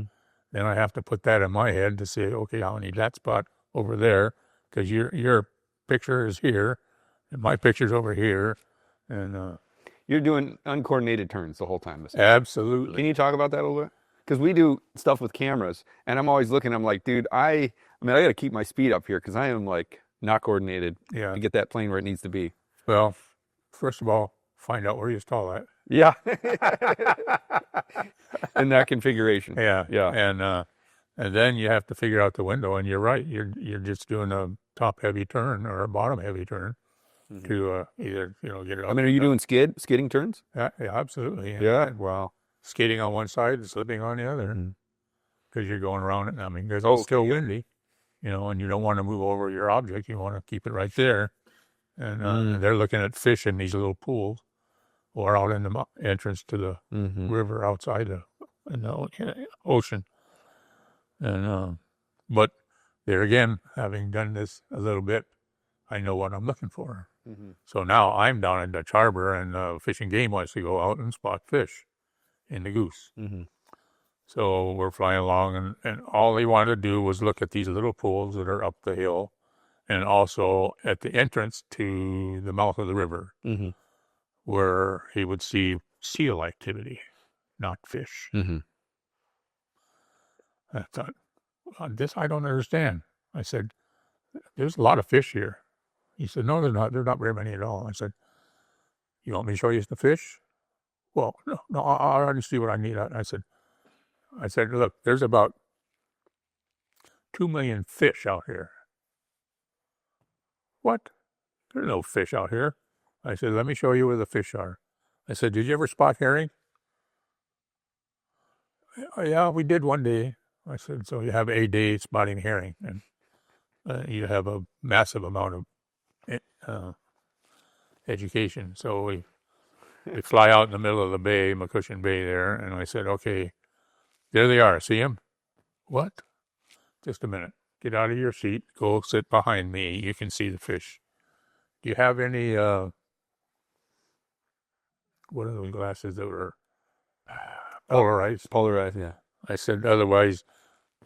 Then I have to put that in my head to say, okay, I need that spot over there because your picture is here and my picture's over here. And you're doing uncoordinated turns the whole time. Absolutely. Can you talk about that a little bit? Because we do stuff with cameras, and I'm always looking. I'm like, dude, I got to keep my speed up here because I am like not coordinated to get that plane where it needs to be. Well, first of all, find out where you stall at. Yeah. In that configuration. Yeah. And then you have to figure out the window, and you're right. You're just doing a top heavy turn or a bottom heavy turn to either get it up. Are you doing skidding turns? Yeah, absolutely. Yeah. Wow. Skating on one side and slipping on the other because you're going around it. Because it's still windy, and you don't want to move over your object. You want to keep it right there. And they're looking at fish in these little pools or out in the entrance to the river outside in the ocean. And but there again, having done this a little bit, I know what I'm looking for. So now I'm down in Dutch Harbor, and Fish and Game wants to go out and spot fish in the goose. So we're flying along, and all he wanted to do was look at these little pools that are up the hill and also at the entrance to the mouth of the river where he would see seal activity, not fish. I thought, this I don't understand. I said, there's a lot of fish here. He said, no, there's not. There's not very many at all. I said, you want me to show you the fish? Well, no, I already see what I need. I said, look, there's about 2 million fish out here. What? There's no fish out here. I said, let me show you where the fish are. I said, did you ever spot herring? Yeah, we did one day. I said, so you have a day spotting herring, and you have a massive amount of education. So we fly out in the middle of the bay, McCushion Bay there, and I said, okay, there they are. See them? What? Just a minute. Get out of your seat. Go sit behind me. You can see the fish. Do you have any, what are those glasses that were polarized? Polarized, yeah. I said, otherwise,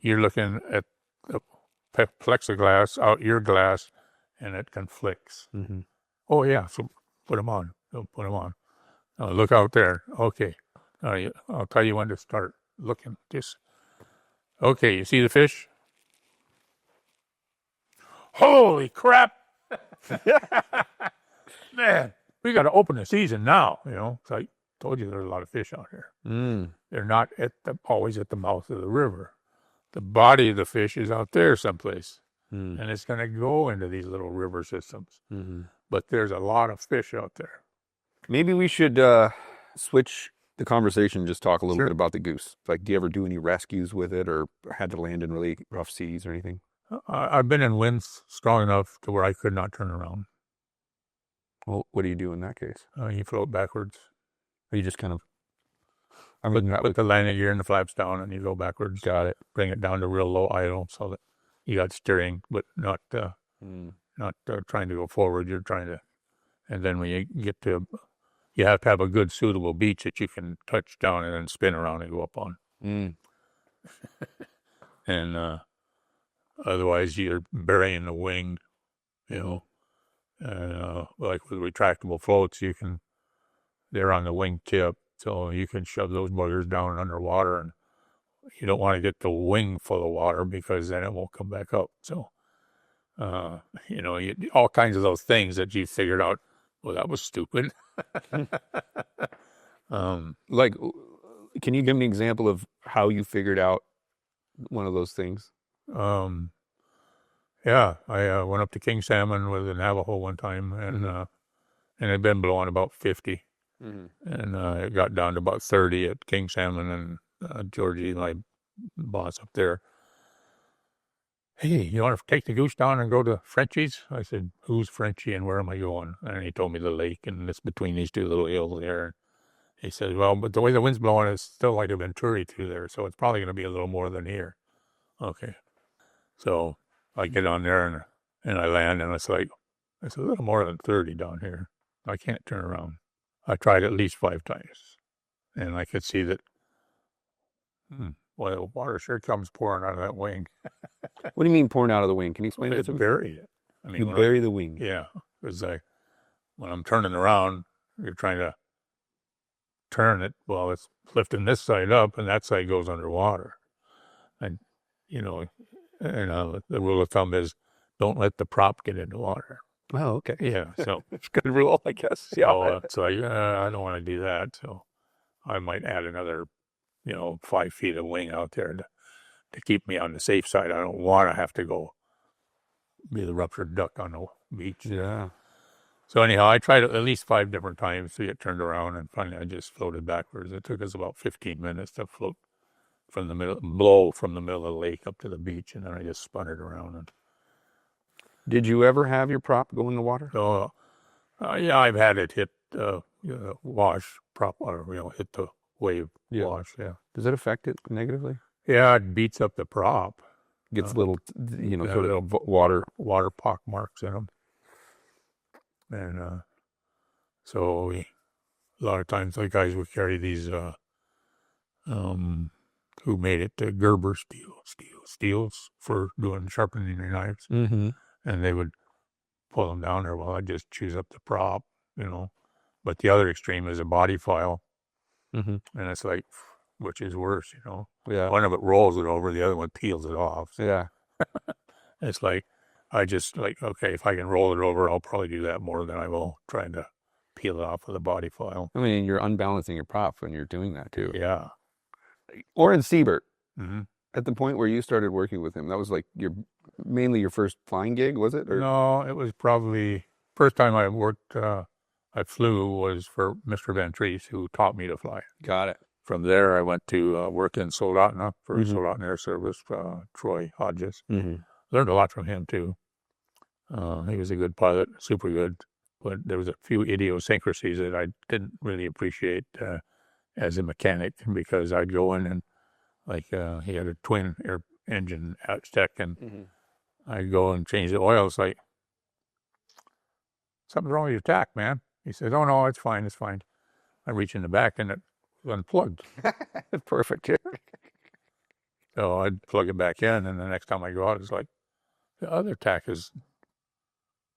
you're looking at the plexiglass out your glass, and it conflicts. Oh, yeah, so put them on. So put them on. Look out there. Okay. I'll tell you when to start looking. Okay, you see the fish? Holy crap! Man, we got to open the season now, So I told you there's a lot of fish out here. They're not always at the mouth of the river. the body of the fish is out there someplace, Mm. and it's going to go into these little river systems. Mm-hmm. But there's a lot of fish out there. Maybe we should switch the conversation, just talk a little Sure. bit about the goose. Like, do you ever do any rescues with it, or had to land in really rough seas or anything? I've been in winds strong enough to where I could not turn around. Well, what do you do in that case? You float backwards. Or you just kind of, I Put, mean, that put would, the landing gear and the flaps down, and you go backwards. got it. Bring it down to real low idle, so that you got steering, but not trying to go forward. You're trying to, and then when you get to, you have to have a good suitable beach that you can touch down and then spin around and go up on. Mm. And otherwise, you're burying the wing, you know. And like with retractable floats, they're on the wing tip, so you can shove those buggers down underwater, and you don't want to get the wing full of water because then it won't come back up. So, all kinds of those things that you figured out, well, that was stupid. Like, can you give me an example of how you figured out one of those things? Yeah, I went up to King Salmon with the Navajo one time, and it had been blowing about 50. And it got down to about 30 at King Salmon, and Georgie, my boss up there, hey, you want to take the goose down and go to Frenchie's? I said, who's Frenchie and where am I going? And he told me the lake, and it's between these two little hills there. He said, well, but the way the wind's blowing, it's still like a Venturi through there, so it's probably going to be a little more than here. Okay. So I get on there, and I land, and it's like, it's a little more than 30 down here. I can't turn around. I tried at least 5 times, and I could see that, well, the water sure comes pouring out of that wing. What do you mean pouring out of the wing? Can you explain It's it? buried it. I mean, You bury the wing. Yeah, because when I'm turning around, you're trying to turn it. Well, it's lifting this side up, and that side goes underwater. And the rule of thumb is don't let the prop get into water. Oh, okay. Yeah, so It's a good rule, I guess. Yeah. so I don't want to do that. So I might add another, 5 feet of wing out there to keep me on the safe side. I don't want to have to go be the ruptured duck on the beach. Yeah. So anyhow, I tried it at least 5 different times to get turned around, and finally I just floated backwards. It took us about 15 minutes to blow from the middle of the lake up to the beach, and then I just spun it around. And Did you ever have your prop go in the water? so, yeah, I've had it hit wash prop, or hit the wave wash. Yeah. Does it affect it negatively? Yeah, it beats up the prop. Gets little, sort little of water pock marks in them. And so a lot of times the guys would carry these, who made it, Gerber steels for doing sharpening their knives. Mm-hmm. And they would pull them down there. Well, I'd just choose up the prop, But the other extreme is a body file. Mm-hmm. And it's like, which is worse, Yeah. One of it rolls it over, the other one peels it off. So Yeah. it's like, I just okay, if I can roll it over, I'll probably do that more than I will trying to peel it off with a body file. I mean, you're unbalancing your prop when you're doing that too. Yeah. Oren Siebert, Mm-hmm. at the point where you started working with him, that was like mainly your first flying gig, was it? Or? No, it was probably first time I worked, I flew was for Mr. Van Treese, who taught me to fly. Got it. From there, I went to work in Soldotna for Mm-hmm. Soldotna Air Service, Troy Hodges. Mm-hmm. Learned a lot from him, too. He was a good pilot, super good. But there was a few idiosyncrasies that I didn't really appreciate as a mechanic, because I'd go in and, he had a twin air engine at Steck, and I'd go and change the oil. It's like, something's wrong with your tack, man. He said, oh, no, it's fine. I reach in the back, and it was unplugged. Perfect. So I'd plug it back in, and the next time I go out, it's like, the other tack is,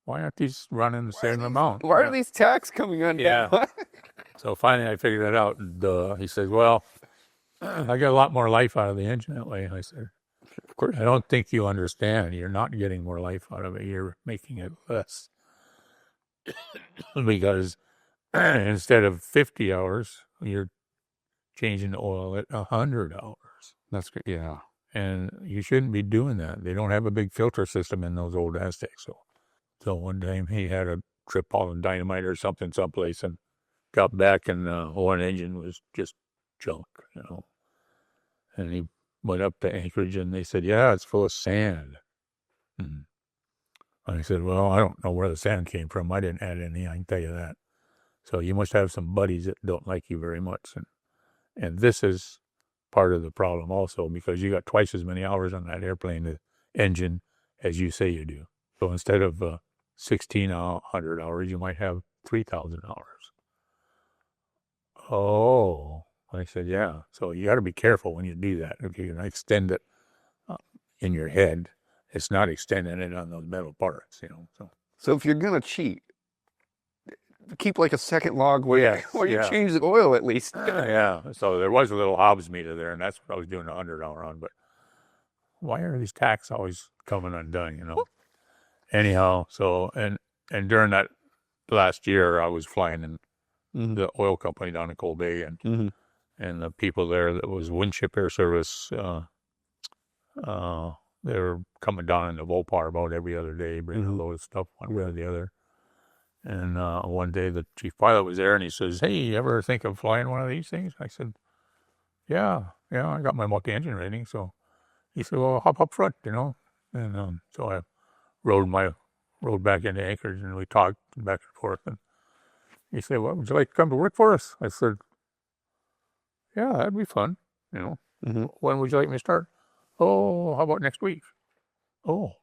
why aren't these running the same amount? Why are these tacks coming on? Yeah. So finally I figured that out. And he said, well, I get a lot more life out of the engine that way. I said, Of course. I don't think you understand. You're not getting more life out of it. You're making it less. Because instead of 50 hours, you're changing the oil at 100 hours. That's great. Yeah. And you shouldn't be doing that. They don't have a big filter system in those old Aztecs. So one time he had a trip hauling dynamite or something someplace and got back, and one engine was just junk, And he went up to Anchorage, and they said, yeah, it's full of sand. And I said, well, I don't know where the sand came from. I didn't add any, I can tell you that. So you must have some buddies that don't like you very much. And this is part of the problem also, because you got twice as many hours on that airplane engine as you say you do. So instead of 1,600 hours, you might have 3,000 hours. Oh, I said, yeah. So you got to be careful when you do that. If you're going to extend it in your head, it's not extending it on those metal parts, So if you're going to cheat, keep like a second log where you yeah. change the oil at least. Yeah. So there was a little Hobbs meter there, and that's what I was doing 100 hour on. But why are these tacks always coming undone, Anyhow, so, and during that last year, I was flying in the oil company down in Cold Bay, and the people there, that was Windship Air Service, they were coming down in the Volpar about every other day, bringing a load of stuff one way or the other. And one day the chief pilot was there, and he says, hey, you ever think of flying one of these things? I said, yeah, I got my multi-engine rating. So he said, well, hop up front, And so I rode back into Anchorage, and we talked back and forth. And he said, well, would you like to come to work for us? I said, yeah, that'd be fun, When would you like me to start? Oh, how about next week? Oh,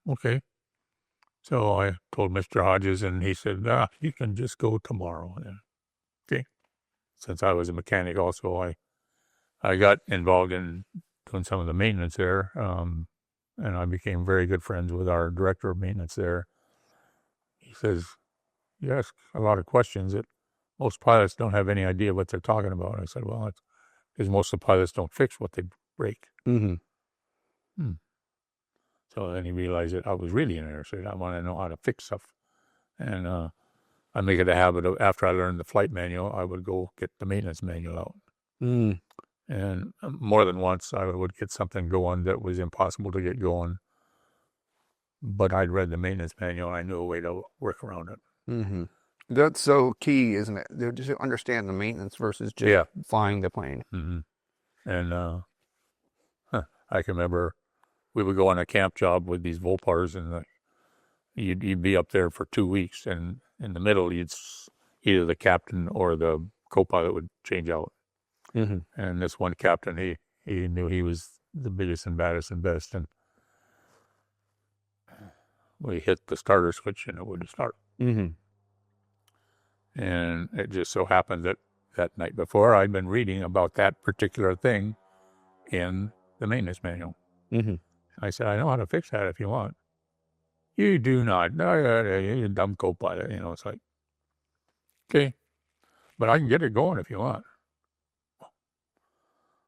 okay. So I told Mr. Hodges, and he said, you can just go tomorrow. Okay. Since I was a mechanic also, I got involved in doing some of the maintenance there, and I became very good friends with our director of maintenance there. He says, you ask a lot of questions that most pilots don't have any idea what they're talking about. I said, well, it's because most of the pilots don't fix what they break. So then he realized that I was really interested. I want to know how to fix stuff. And I make it a habit of, after I learned the flight manual, I would go get the maintenance manual out. And more than once, I would get something going that was impossible to get going. But I'd read the maintenance manual, and I knew a way to work around it. That's so key, isn't it? They just understand the maintenance versus just flying the plane. And I can remember we would go on a camp job with these Volpars, and you'd be up there for 2 weeks, and in the middle, either the captain or the co-pilot would change out. And this one captain, he knew he was the biggest and baddest and best, and we hit the starter switch, and it wouldn't start. And it just so happened that night before, I'd been reading about that particular thing in the maintenance manual. I said, I know how to fix that if you want. You do not. No, you're a dumb co-pilot. It's like, okay, but I can get it going if you want.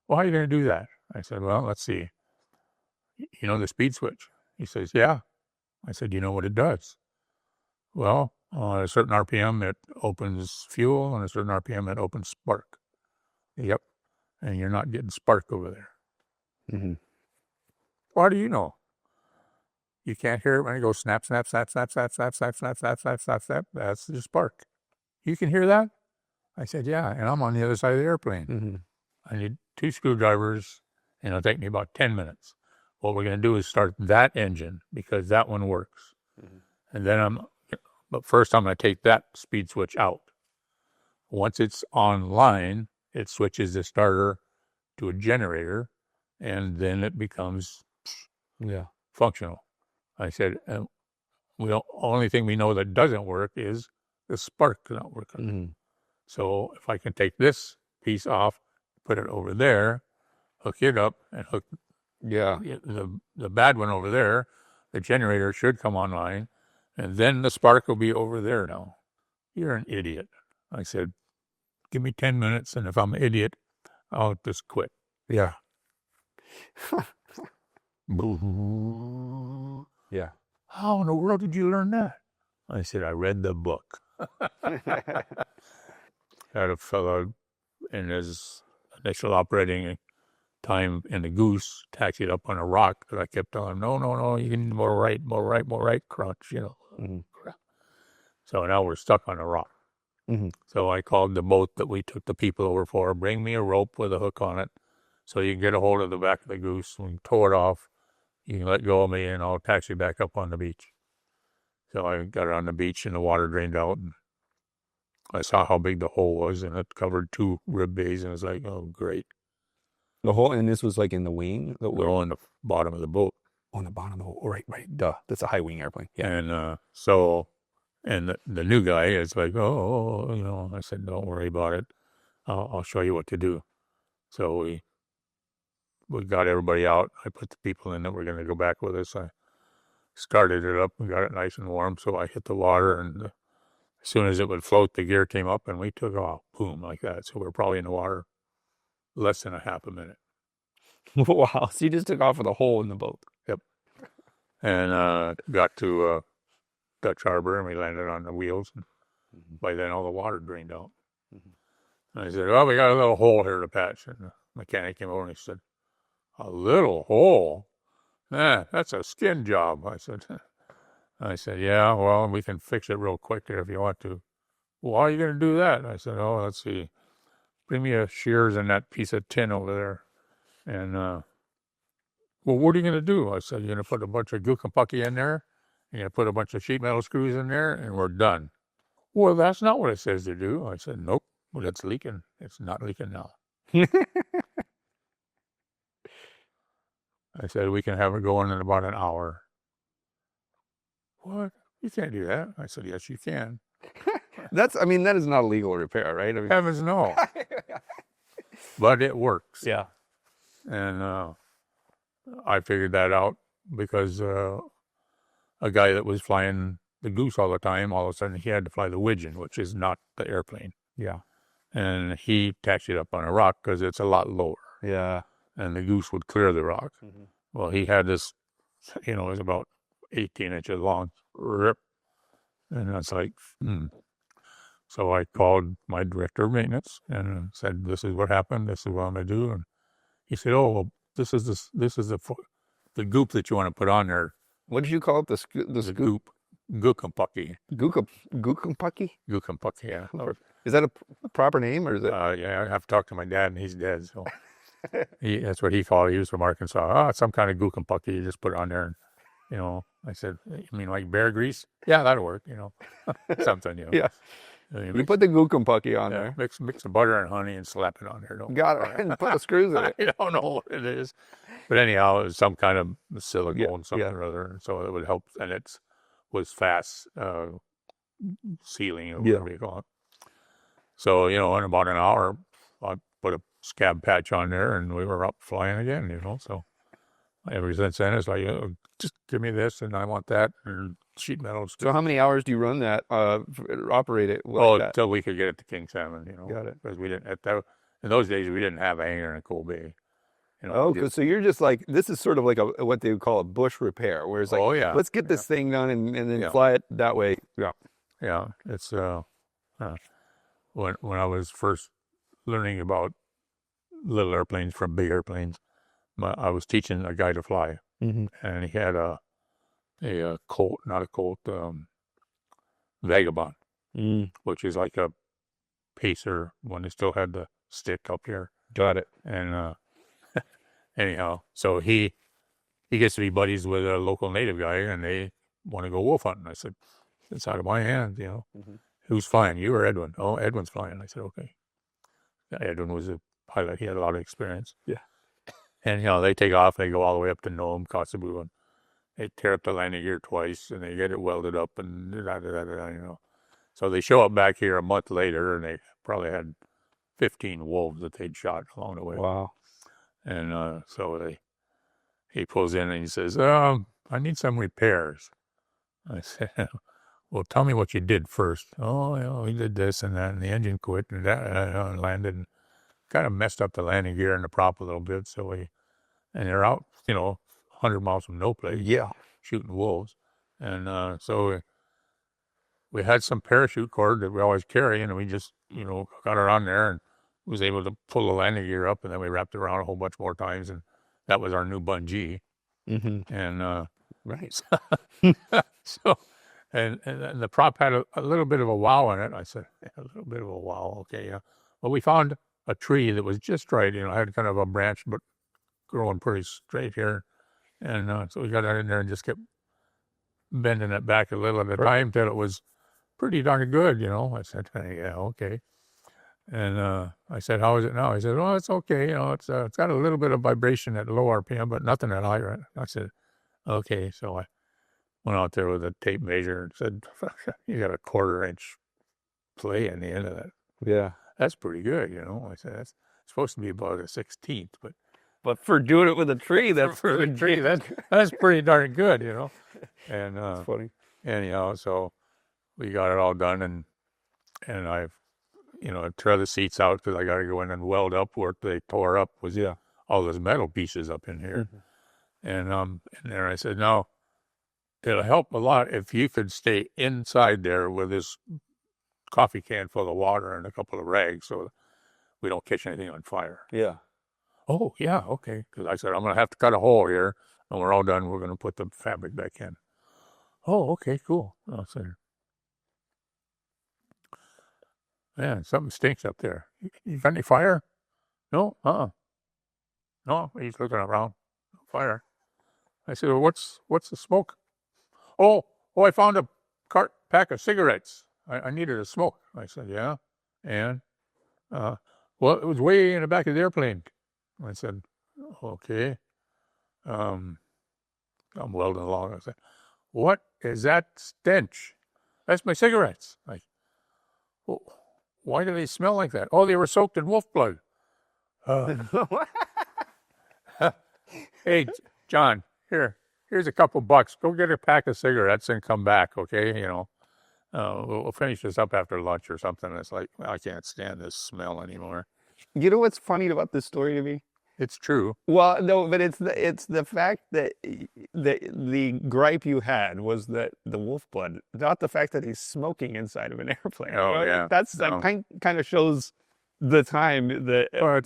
Well, how are you going to do that? I said, well, let's see. You know the speed switch? He says, yeah. I said, you know what it does? Well, on a certain RPM, it opens fuel. On a certain RPM, it opens spark. Yep. And you're not getting spark over there. Well, how do you know? You can't hear it when it goes snap, snap, snap, snap, snap, snap, snap, snap, snap, snap, snap, snap. That's the spark. You can hear that? I said, yeah, and I'm on the other side of the airplane. I need 2 screwdrivers, and it'll take me about 10 minutes. What we're going to do is start that engine, because that one works. And then but first I'm going to take that speed switch out. Once it's online, it switches the starter to a generator, and then it becomes functional. I said, only thing we know that doesn't work is the spark not working. So if I can take this piece off, put it over there, hook it up, and hook the bad one over there, the generator should come online, and then the spark will be over there now. You're an idiot. I said, give me 10 minutes, and if I'm an idiot, I'll just quit. Yeah. How in the world did you learn that? I said, I read the book. Had a fellow in his initial operating time, and the goose taxied up on a rock that I kept telling him, no, you can more right, crunch, Mm-hmm. So now we're stuck on a rock. Mm-hmm. So I called the boat that we took the people over for, bring me a rope with a hook on it so you can get a hold of the back of the goose and tow it off. You can let go of me and I'll taxi back up on the beach. So I got it on the beach and the water drained out. And I saw how big the hole was and it covered 2 rib bays and I was like, oh, great. The hole, and this was like in the wing? They're on the bottom of the boat. On the bottom of the hole. Oh, right. Duh. That's a high wing airplane. Yeah. And and the new guy is like, oh, I said, don't worry about it. I'll show you what to do. So we got everybody out. I put the people in that were going to go back with us. I started it up and got it nice and warm. So I hit the water, and as soon as it would float, the gear came up and we took off, boom, like that. So we're probably in the water less than a half a minute. Wow. So you just took off with a hole in the boat. Yep. And got to Dutch Harbor and we landed on the wheels. And by then, all the water drained out. And I said, well, we got a little hole here to patch. And the mechanic came over and he said, a little hole? That's a skin job. I said, yeah, well, we can fix it real quick there if you want to. Well, how are you going to do that? I said, oh, let's see. Bring me a shears and that piece of tin over there. And, well, what are you going to do? I said, you're going to put a bunch of gookapucky in there. You're going to put a bunch of sheet metal screws in there, and we're done. Well, that's not what it says to do. I said, nope. Well, it's leaking. It's not leaking now. I said, we can have it going in about an hour. What? You can't do that. I said, yes, you can. That is not a legal repair, right? Heavens no. But it works. Yeah. And I figured that out because a guy that was flying the Goose all the time, all of a sudden he had to fly the Widgeon, which is not the airplane. Yeah. And he taxied up on a rock because it's a lot lower. Yeah. And the Goose would clear the rock. Mm-hmm. Well, he had this, it was about 18 inches long. Rip. And I was like, So I called my director of maintenance and said, this is what happened. This is what I'm going to do. And he said, oh, well, this is the goop that you want to put on there. What did you call it? The goop. Gookapucky. Gookapucky? Gookapucky, yeah. Is that a proper name or is it? Yeah, I have to talk to my dad and he's dead. So that's what he called it. He was from Arkansas. It's some kind of gookapucky. You just put it on there. And, I said, you mean like bear grease? Yeah, that'll work, something, Yeah. You put the gookapucky on there. Mix the butter and honey and slap it on there. Got it. And put the screws in it. I don't know what it is. But anyhow, it was some kind of silicone, something or other. So it would help. And it was fast sealing or whatever you call it. So, in about an hour, I put a scab patch on there and we were up flying again, So ever since then, it's like, just give me this and I want that. And sheet metal. So how many hours do you run that, operate it? Until we could get it to King Salmon, Got it. Because we didn't, in those days, we didn't have a hangar in Coal Bay. So you're just like, this is sort of like what they would call a bush repair, where it's like, let's get this thing done and then fly it that way. Yeah. Yeah. It's, when I was first learning about little airplanes from big airplanes, I was teaching a guy to fly. Mm-hmm. And he had a Colt, not a Colt, Vagabond, which is like a pacer when they still had the stick up here. Got it. And anyhow, so he gets to be buddies with a local native guy, and they want to go wolf hunting. I said, it's out of my hands, Mm-hmm. Who's flying, you or Edwin? Oh, Edwin's flying. I said, okay. Edwin was a pilot. He had a lot of experience. Yeah. And, they take off. They go all the way up to Nome, Kotzebue, and they tear up the landing gear twice, and they get it welded up, and So they show up back here a month later, and they probably had 15 wolves that they'd shot along the way. Wow. And so he pulls in and he says, I need some repairs. I said, well, tell me what you did first. Oh, we did this and that, and the engine quit, and that landed, and kind of messed up the landing gear and the prop a little bit. So and they're out, 100 miles from no place. Yeah. Shooting wolves. And so we had some parachute cord that we always carry, and we just, got it on there and was able to pull the landing gear up, and then we wrapped it around a whole bunch more times, and that was our new bungee. Mm-hmm. And Right. so, and the prop had a little bit of a wow in it. I said, a little bit of a wow, okay, yeah. Well, we found a tree that was just right, had kind of a branch, but growing pretty straight here. And so we got that in there and just kept bending it back a little at a time till it was pretty darn good, I said, yeah, okay. And I said, how is it now? He said, oh, it's okay. It's got a little bit of vibration at low RPM, but nothing at high. I said, okay. So I went out there with a tape measure and said, you got a 1/4-inch play in the end of that. Yeah. That's pretty good, I said, that's supposed to be about a 16th, But for doing it with a tree, that's for the tree, that's pretty darn good, And That's funny. anyhow, so we got it all done, and I've tear the seats out because I got to go in and weld up where they tore up was all those metal pieces up in here. Mm-hmm. And there I said, no, it'll help a lot if you could stay inside there with this coffee can full of water and a couple of rags so we don't catch anything on fire. Yeah. Oh, yeah, okay. Because I said, I'm going to have to cut a hole here. When we're all done, we're going to put the fabric back in. Oh, okay, cool. I said, man, something stinks up there. You got any fire? No? No, he's looking around. Fire. I said, well, what's the smoke? Oh, I found a pack of cigarettes. I needed a smoke. I said, yeah. And, well, it was way in the back of the airplane. I said, okay. I'm welding along. I said, what is that stench? That's my cigarettes. Well, why do they smell like that? Oh, they were soaked in wolf blood. Hey, John, here's a couple bucks. Go get a pack of cigarettes and come back, okay? We'll finish this up after lunch or something. It's like, well, I can't stand this smell anymore. You know what's funny about this story to me? It's true. Well, no, but it's the fact that the gripe you had was that the wolf blood, not the fact that he's smoking inside of an airplane. Oh, right? yeah. That kind of shows the time that. Well,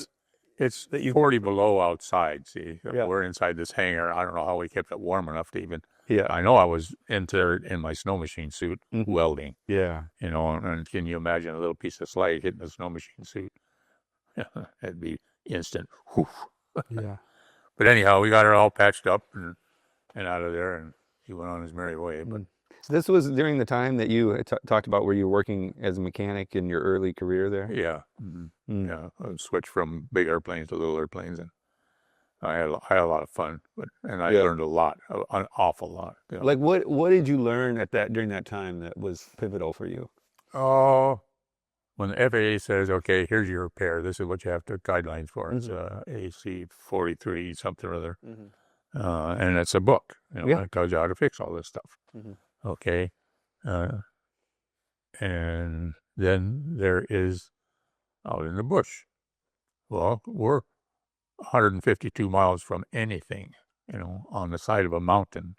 it's 40 below outside. See, Yeah. we're inside this hangar. I don't know how we kept it warm enough to even. Yeah. I know I was in my snow machine suit welding. Yeah. And can you imagine a little piece of slag hitting a snow machine suit? It'd be instant. Whew. Yeah. But anyhow, we got it all patched up and out of there, and he went on his merry way. But So this was during the time that you talked about where you were working as a mechanic in your early career there? yeah, yeah, I switched from big airplanes to little airplanes, and I had a lot of fun. And I learned a lot, an awful lot. Like what did you learn during that time that was pivotal for you? Oh, when the FAA says, okay, here's your repair, this is what you have to guidelines for. It's AC 43 something or other. And it's a book. It tells you how to fix all this stuff. Okay. And then there is out in the bush. Well, we're 152 miles from anything, on the side of a mountain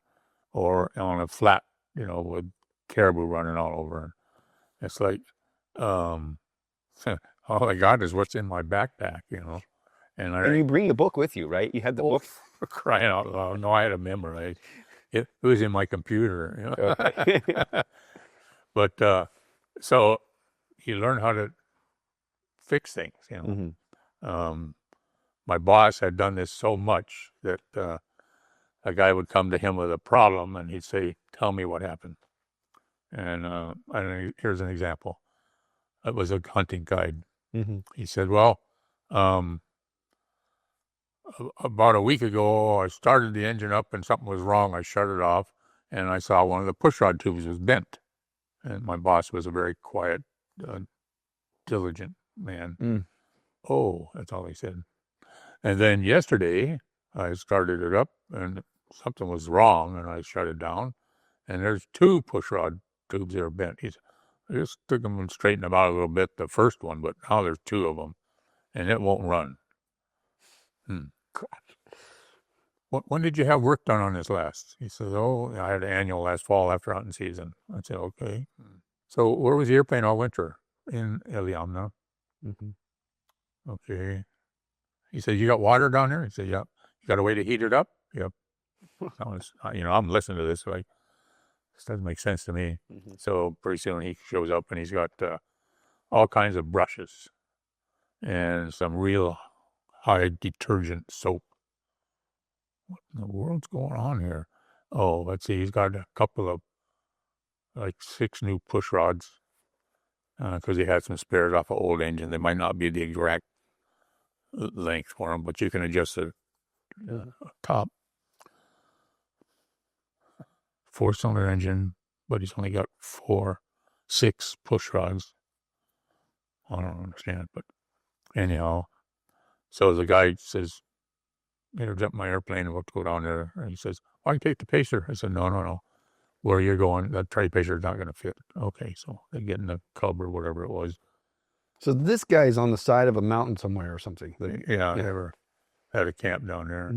or on a flat, with caribou running all over. It's like, all I got is what's in my backpack, And you bring the book with you, right? You had the book. For crying out loud. No, I had to memorize. It was in my computer, Okay. But so you learn how to fix things, My boss had done this so much that a guy would come to him with a problem and he'd say, tell me what happened. And here's an example. It was a hunting guide. He said, well, about a week ago, I started the engine up and something was wrong. I shut it off and I saw one of the pushrod tubes was bent. And my boss was a very quiet, diligent man. Oh, that's all he said. And then yesterday, I started it up and something was wrong and I shut it down. And there's 2 pushrod tubes that are bent. I just took them and straightened them out a little bit, the first one, but now there's 2 of them and it won't run. When did you have work done on this last? He says, I had an annual last fall after hunting season. I said, okay. So where was the airplane all winter? In Iliamna. Okay. He said, you got water down there? He said, yep. You got a way to heat it up? Yep. I'm listening to this, like, this doesn't make sense to me. Mm-hmm. So pretty soon he shows up and he's got all kinds of brushes and some real high detergent soap. What in the world's going on here? Oh, let's see. He's got a couple of, like, 6 new push rods because he had some spares off an old engine. They might not be the exact length for them, but you can adjust the top. 4-cylinder engine, but he's only got 6 push rods. I don't understand, but anyhow. So the guy says, jump my airplane and we'll go down there. And he says, I can take the Pacer. I said, no. Where you're going, that Pacer is not going to fit. Okay, so they get in the cub or whatever it was. So this guy's on the side of a mountain somewhere or something. Yeah. Never had a camp down there.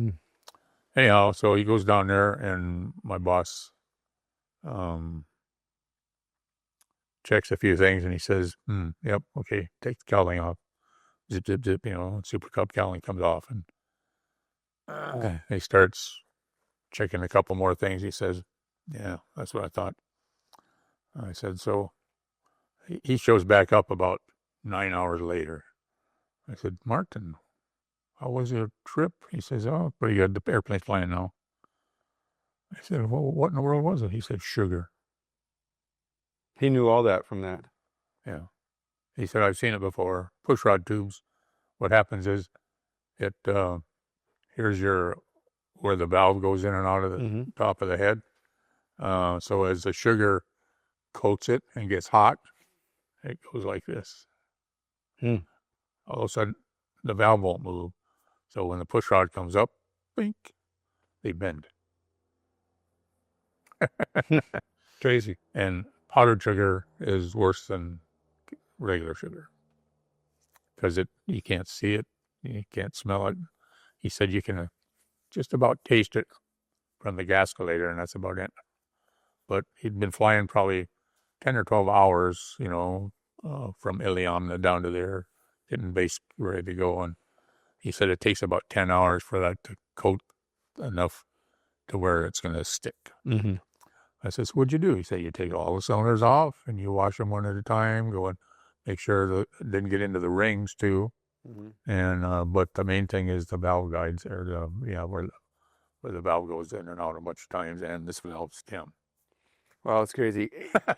Anyhow, so he goes down there and my boss checks a few things and he says, yep, okay, take the cowling off. Zip, zip, zip, Super Cub cowling comes off and he starts checking a couple more things. He says, yeah, that's what I thought. I said, so he shows back up about 9 hours later. I said, Martin, how was your trip? He says, oh, pretty good. The airplane's flying now. I said, well, what in the world was it? He said, sugar. He knew all that from that. Yeah. He said, I've seen it before. Push rod tubes. What happens is here's where the valve goes in and out of the top of the head. So as the sugar coats it and gets hot, it goes like this. All of a sudden, the valve won't move. So when the push rod comes up, bink, they bend. Crazy. And powdered sugar is worse than regular sugar because you can't see it, you can't smell it. He said you can just about taste it from the gascolator, and that's about it. But he'd been flying probably 10 or 12 hours, from Iliamna down to there, getting base ready to go. And he said it takes about 10 hours for that to coat enough to where it's going to stick. I said, so what'd you do? He said, you take all the cylinders off and you wash them one at a time, go and make sure that it didn't get into the rings too. And but the main thing is the valve guides there, where the valve goes in and out a bunch of times, and this valve stem. Wow, it's crazy.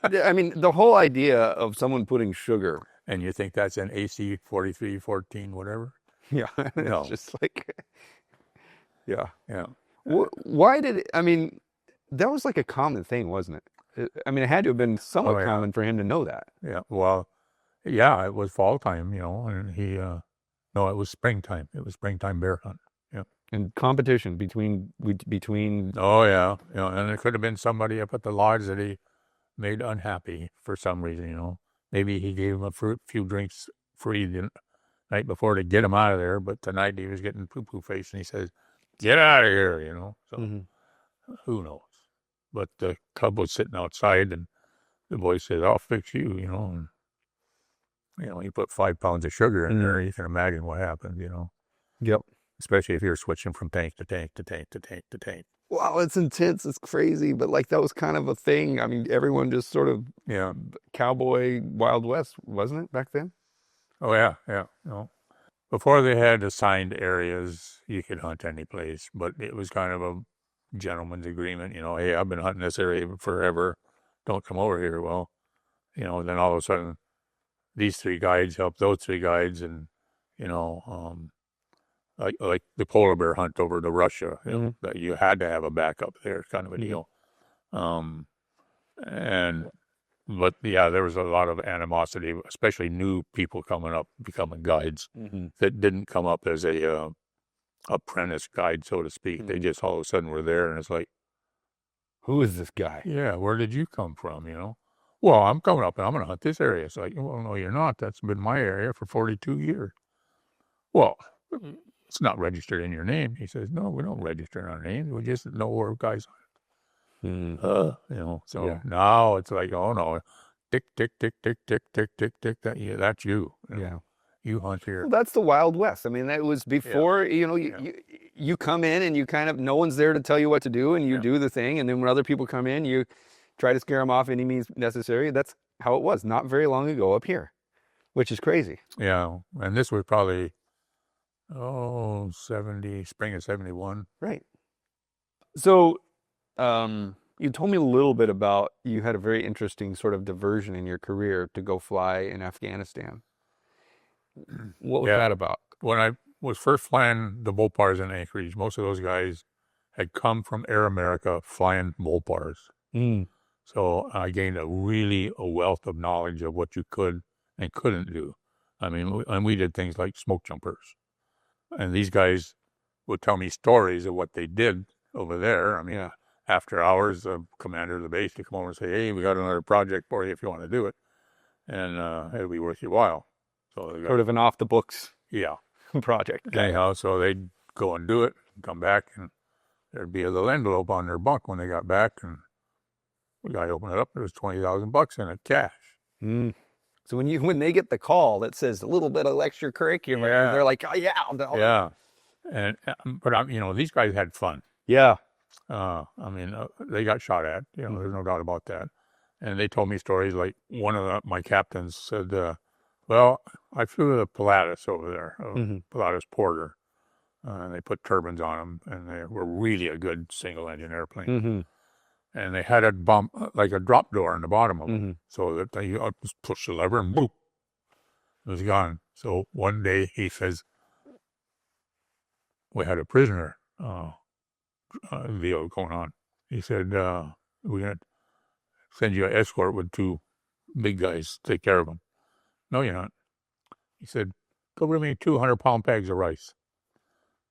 I mean, the whole idea of someone putting sugar. And you think that's an AC 4314, whatever? Yeah, No. It's just like, yeah. Yeah. Why did it, I mean, that was like a common thing, wasn't it? I mean, it had to have been somewhat common for him to know that. Yeah, well, yeah, it was fall time, and he, no, it was springtime. It was springtime bear hunt. Yeah. And competition between. Oh, yeah. And it could have been somebody up at the lodge that he made unhappy for some reason, Maybe he gave him a few drinks free the night before to get him out of there, but tonight he was getting poo-poo face and he says, get out of here, So who knows? But the cub was sitting outside and the boy said, I'll fix you, and, you put 5 pounds of sugar in there, you can imagine what happens, Yep. Especially if you're switching from tank to tank to tank to tank to tank. Wow, it's intense. It's crazy. But like that was kind of a thing. I mean, everyone just sort of cowboy Wild West, wasn't it, back then? Oh, yeah. Before they had assigned areas, you could hunt any place, but it was kind of a gentleman's agreement, hey, I've been hunting this area forever. Don't come over here. Well, then all of a sudden, these 3 guides help those 3 guides, and, like the polar bear hunt over to Russia, that you had to have a backup there, kind of a deal. But yeah, there was a lot of animosity, especially new people coming up, becoming guides that didn't come up as a apprentice guide, so to speak. They just all of a sudden were there, and it's like, who is this guy? Yeah, where did you come from, Well, I'm coming up and I'm going to hunt this area. It's like, well, no, you're not. That's been my area for 42 years. Well, it's not registered in your name. He says, no, we don't register in our names. We just know where guys hunt. So now it's like, oh no, tick, tick, tick, tick, tick, tick, tick, tick, that's you. Yeah. You hunt here. Well, that's the Wild West. I mean, that was before, you come in and you kind of, no one's there to tell you what to do, and you do the thing. And then when other people come in, you try to scare them off any means necessary. That's how it was not very long ago up here, which is crazy. Yeah. And this was probably, spring of 71. Right. So, you told me a little bit about, you had a very interesting sort of diversion in your career to go fly in Afghanistan. What was that about? When I was first flying the Volpars in Anchorage, most of those guys had come from Air America flying Volpars. So I gained a wealth of knowledge of what you could and couldn't do. I mean, and we did things like smoke jumpers. And these guys would tell me stories of what they did over there. I mean, after hours, the commander of the base would come over and say, hey, we got another project for you if you want to do it. And it'll be worth your while. So they got, sort of an off-the-books project. Anyhow, so they'd go and do it, and come back, and there'd be a little envelope on their bunk when they got back, and the guy opened it up, there was $20,000 in it, cash. So when they get the call that says a little bit of extracurricular, they're like, oh, yeah. Yeah. And, but, these guys had fun. Yeah. I mean, they got shot at, there's no doubt about that. And they told me stories like one of my captains said, well, I flew the Pilatus over there, Pilatus Porter, and they put turbines on them, and they were really a good single-engine airplane. And they had a bump, like a drop door in the bottom of them, so that they just push the lever and boop, it was gone. So one day he says, we had a prisoner deal going on. He said, we're going to send you an escort with 2 big guys to take care of him. No, you're not. He said, go bring me 200-pound bags of rice.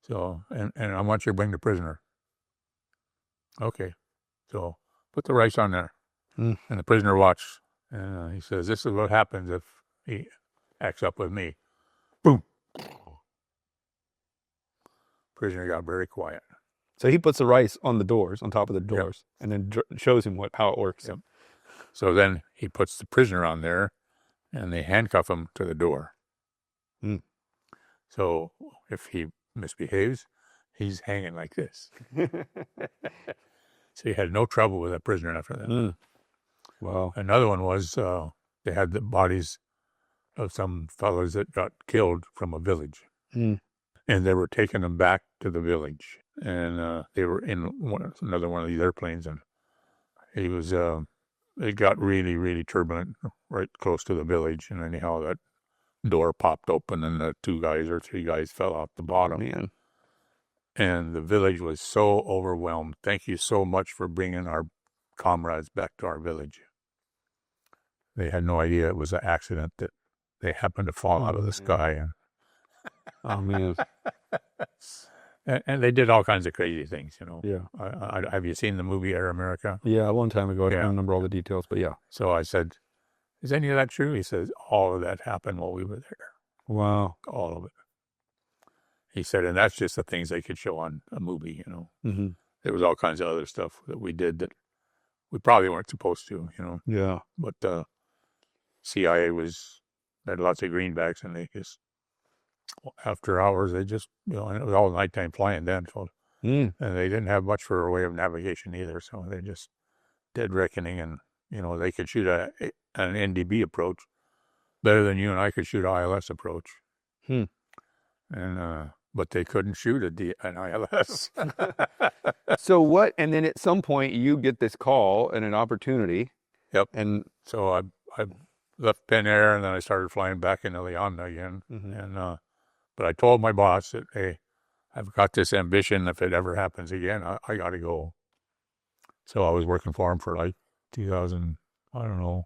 So, and I want you to bring the prisoner. Okay. So put the rice on there. And the prisoner watched. And he says, this is what happens if he acts up with me. Boom. Prisoner got very quiet. So he puts the rice on the doors, on top of the doors, and then shows him how it works. So then he puts the prisoner on there, and they handcuff him to the door. So if he misbehaves, he's hanging like this. So he had no trouble with that prisoner after that. Wow. Another one was they had the bodies of some fellows that got killed from a village. And they were taking them back to the village. And they were in another one of these airplanes, and he was... it got really turbulent right close to the village, and anyhow that door popped open and the 2 guys or 3 guys fell off the bottom. Man. And the village was so overwhelmed. Thank you so much for bringing our comrades back to our village. They had no idea it was an accident, that they happened to fall out of the sky. Oh, man. And they did all kinds of crazy things, Yeah. Have you seen the movie Air America? Yeah, a long time ago. I don't remember all the details, but yeah. So I said, is any of that true? He says, all of that happened while we were there. Wow. All of it. He said, and that's just the things they could show on a movie, There was all kinds of other stuff that we did that we probably weren't supposed to, Yeah. But CIA had lots of greenbacks, and they just, after hours, they just, and it was all nighttime flying then, so, and they didn't have much for a way of navigation either, so they just dead reckoning, and, they could shoot an NDB approach better than you and I could shoot an ILS approach. And, but they couldn't shoot an ILS. So what, and then at some point you get this call and an opportunity. Yep. And so I left Penn Air, and then I started flying back into Leon again. And, but I told my boss that, hey, I've got this ambition. If it ever happens again, I got to go. So I was working for him for like 2000, I don't know,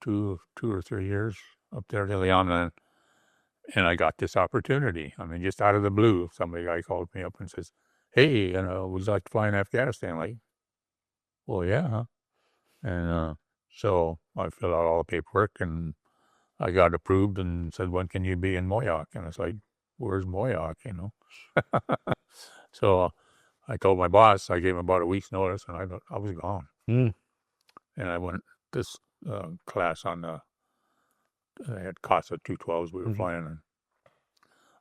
two or 3 years up there to Leon. And I got this opportunity. I mean, just out of the blue, guy called me up and says, hey, would you like to fly in Afghanistan? Like, well, yeah. Huh? And so I filled out all the paperwork, and I got approved and said, when can you be in Moyoc? And it's like, where's Moyoc, So I told my boss, I gave him about a week's notice, and I was gone. And I went this class on the I had Casa 212s we were Mhm. flying, and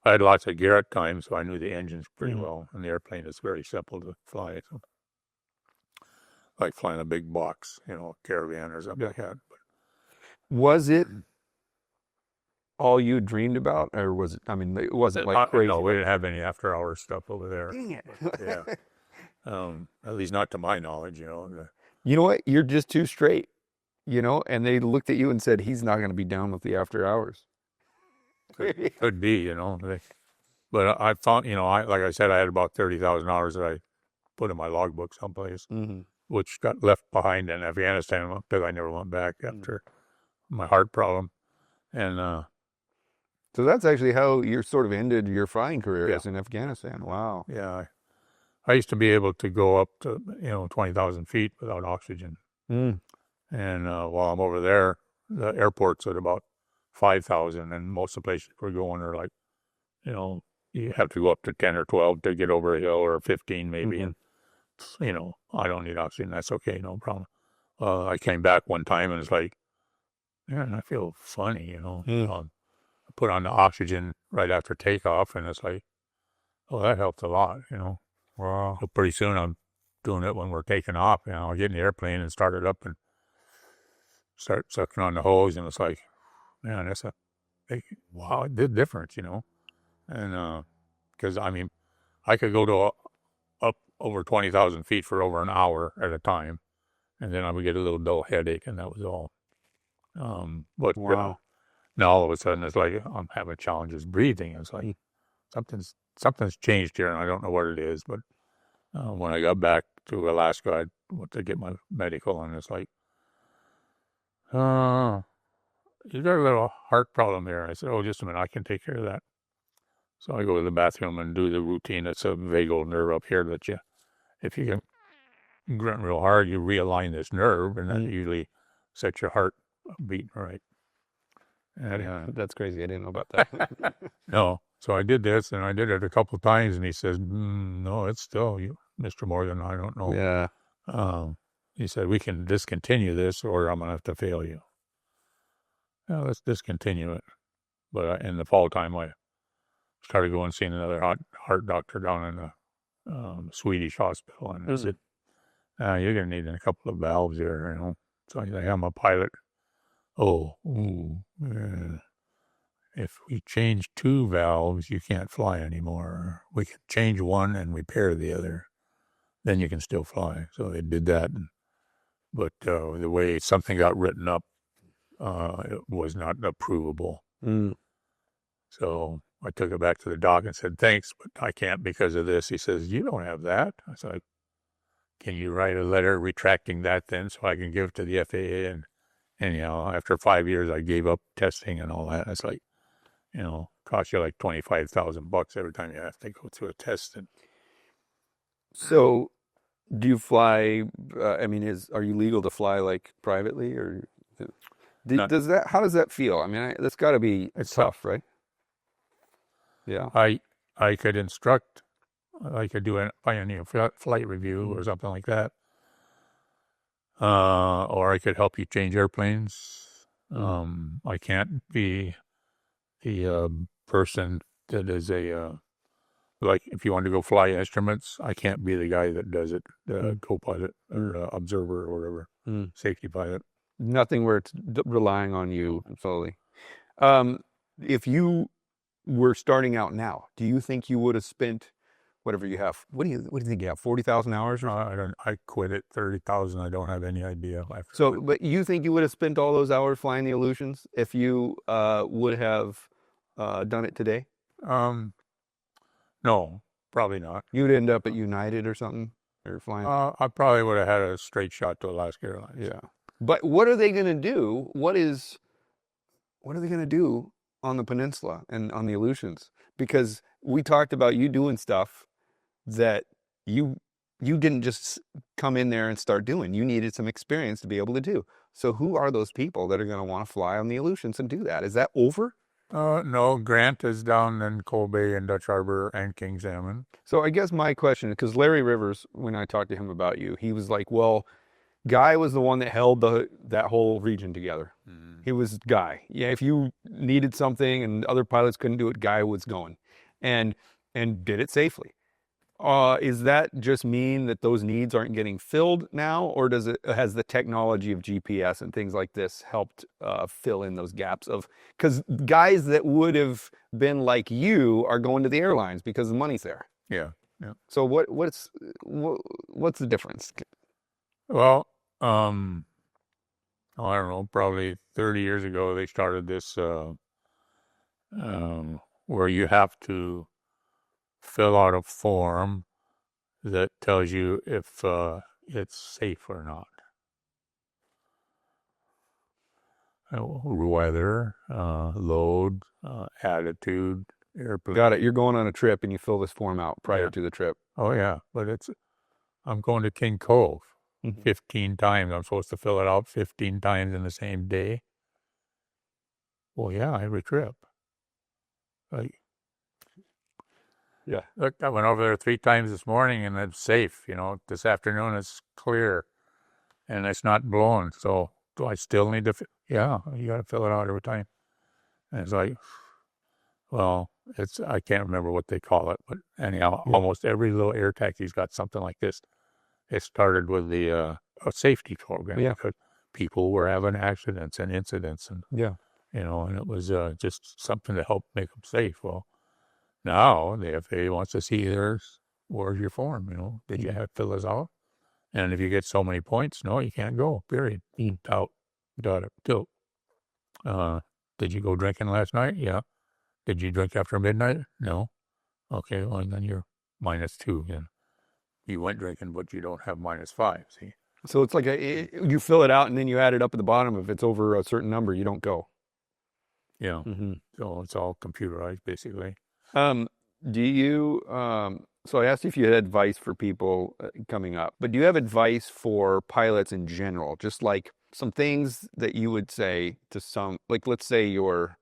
I had lots of gear at times, so I knew the engines pretty Mhm. well. And the airplane is very simple to fly, so like flying a big box, caravan or something like that. Was it all you dreamed about, or was it? I mean, it wasn't like crazy. No, we didn't have any after-hours stuff over there. Dang it. But, yeah, at least not to my knowledge. You know what? You're just too straight, and they looked at you and said, he's not going to be down with the after hours. Could be, But I found, like I said, I had about 30,000 hours that I put in my logbook someplace, Mhm. which got left behind in Afghanistan because I never went back after my heart problem. And So that's actually how you sort of ended your flying career, Yeah. is in Afghanistan. Wow. yeah, I used to be able to go up to 20,000 feet without oxygen. Mm. And while I'm over there, the airport's at about 5,000, and most of the places we're going are like, you have to go up to 10 or 12 to get over a hill, or 15 maybe. Mhm. And I don't need oxygen. That's okay, no problem. I came back one time and it's like, man, I feel funny. I put on the oxygen right after takeoff, and it's like, oh, that helped a lot. Wow. So pretty soon I'm doing it when we're taking off. I get in the airplane and start it up and start sucking on the hose, and it's like, man, wow, it did difference. And because I could go to up over 20,000 feet for over an hour at a time, and then I would get a little dull headache, and that was all. But Wow. now all of a sudden it's like I'm having challenges breathing. It's like something's changed here, and I don't know what it is. But when I got back to Alaska, I went to get my medical, and it's like, you got a little heart problem here. I said, oh, just a minute, I can take care of that. So I go to the bathroom and do the routine. It's a vagal nerve up here that if you can grunt real hard, you realign this nerve, and that usually sets your heart beating right. And, Yeah, that's crazy. I didn't know about that. no, so I did this, and I did it a couple of times, and he says, no, it's still you, Mr. Morgan. I don't know. Yeah. He said, we can discontinue this, or I'm going to have to fail you. Yeah, let's discontinue it. But in the fall time, I started going and seeing another heart doctor down in the Swedish hospital, and he said, you're going to need a couple of valves here, So I said, I'm a pilot. If we change 2 valves, you can't fly anymore. We can change one and repair the other. Then you can still fly. So they did that. But the way something got written up, it was not approvable. So I took it back to the doc and said, thanks, but I can't because of this. He says, you don't have that. I said, can you write a letter retracting that then so I can give it to the FAA? And anyhow, after 5 years, I gave up testing and all that. It's like, cost you like $25,000 every time you have to go through a test. So, do you fly? Are you legal to fly like privately, or how does that feel? I mean, that's got to be tough, right? Yeah. I could instruct. I could do a pioneer flight review or something like that. Or I could help you change airplanes. I can't be the person that is like if you want to go fly instruments, I can't be the guy that does it, the co-pilot or observer or whatever, safety pilot. Nothing where it's relying on you solely. If you were starting out now, do you think you would have spent whatever you have? What do you think you have? 40,000 hours? I quit at 30,000. I don't have any idea. But you think you would have spent all those hours flying the Aleutians if you would have done it today? No, probably not. You'd end up at United or something, or flying. I probably would have had a straight shot to Alaska Airlines. Yeah. But what are they going to do? What are they going to do on the peninsula and on the Aleutians? Because we talked about you doing stuff that you didn't just come in there and start doing. You needed some experience to be able to do. So who are those people that are going to want to fly on the Aleutians and do that? Is that over? No, Grant is down in Cold Bay and Dutch Harbor and King Salmon. So I guess my question, because Larry Rivers, when I talked to him about you, he was like, well, Guy was the one that held that whole region together. Mm. He was Guy. Yeah, if you needed something and other pilots couldn't do it, Guy was going, and did it safely. Is that just mean that those needs aren't getting filled now, or has the technology of GPS and things like this helped fill in those gaps of, because guys that would have been like you are going to the airlines because the money's there. Yeah. So what's the difference? Well, I don't know, probably 30 years ago, they started this where you have to fill out a form that tells you if it's safe or not. Weather, load, attitude, airplane. Got it. You're going on a trip and you fill this form out prior to the trip. Oh, yeah. But I'm going to King Cove 15 times. I'm supposed to fill it out 15 times in the same day. Well, yeah, every trip. Yeah. Look, I went over there 3 times this morning and it's safe. This afternoon it's clear and it's not blowing. So do I still need to? Yeah, you got to fill it out every time. And it's like, well, I can't remember what they call it, but anyhow, almost every little air taxi's got something like this. It started with the a safety program because people were having accidents and incidents, and and it was just something to help make them safe. Well, now the FAA wants to see where's your form? Did you have to fill this out? And if you get so many points, no, you can't go. Period. Out. Got it. Tilt. Did you go drinking last night? Yeah. Did you drink after midnight? No. Okay, well, then you're -2. Then you went drinking, but you don't have -5. See? So it's like you fill it out and then you add it up at the bottom. If it's over a certain number, you don't go. Yeah. So it's all computerized, basically. Do you? So I asked you if you had advice for people coming up, but do you have advice for pilots in general? Just like some things that you would say to some, like let's say your,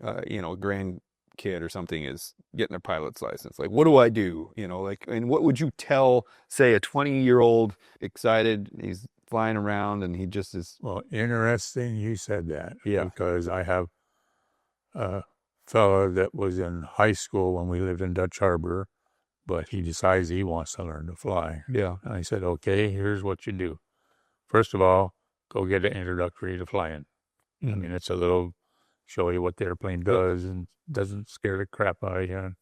grandkid or something is getting their pilot's license. Like, what do I do? And what would you tell, say, a 20-year-old excited, he's flying around and he just is. Well, interesting you said that. Yeah. Because I have a fellow that was in high school when we lived in Dutch Harbor, but he decides he wants to learn to fly. Yeah. And I said, okay, here's what you do. First of all, go get an introductory to flying. I mean, it's a little show you what the airplane does and doesn't scare the crap out of you.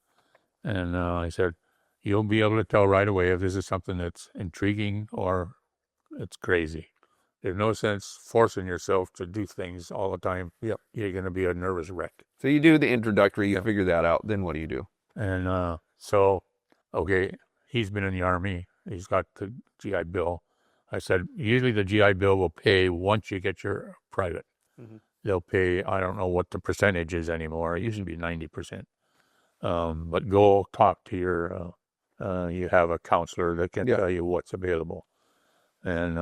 And I said, you'll be able to tell right away if this is something that's intriguing or it's crazy. There's no sense forcing yourself to do things all the time. Yep. You're going to be a nervous wreck. So you do the introductory, you figure that out. Then what do you do? And so, okay, he's been in the Army. He's got the GI Bill. I said, usually the GI Bill will pay once you get your private. They'll pay, I don't know what the percentage is anymore. It used to be 90%. But go talk to you have a counselor that can tell you what's available. And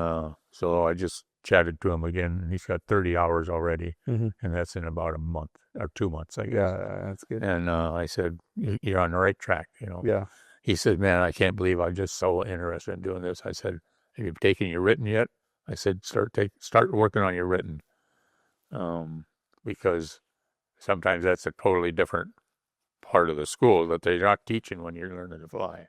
so I just chatted to him again, and he's got 30 hours already, and that's in about a month or 2 months, I guess. Yeah, that's good. And I said, you're on the right track, Yeah. He said, man, I can't believe I'm just so interested in doing this. I said, have you taken your written yet? I said, start working on your written. Because sometimes that's a totally different part of the school that they're not teaching when you're learning to fly.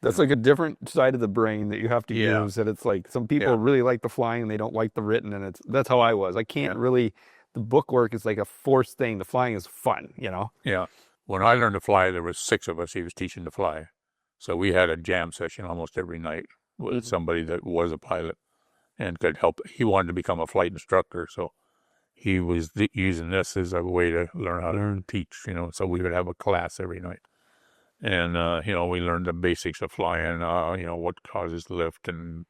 That's like a different side of the brain that you have to use. That it's like some people really like the flying and they don't like the written, and that's how I was. I can't really. The book work is like a forced thing. The flying is fun, Yeah. When I learned to fly, there was 6 of us he was teaching to fly, so we had a jam session almost every night with somebody that was a pilot and could help. He wanted to become a flight instructor, so he was using this as a way to learn how to teach. So we would have a class every night. And, we learned the basics of flying, what causes lift and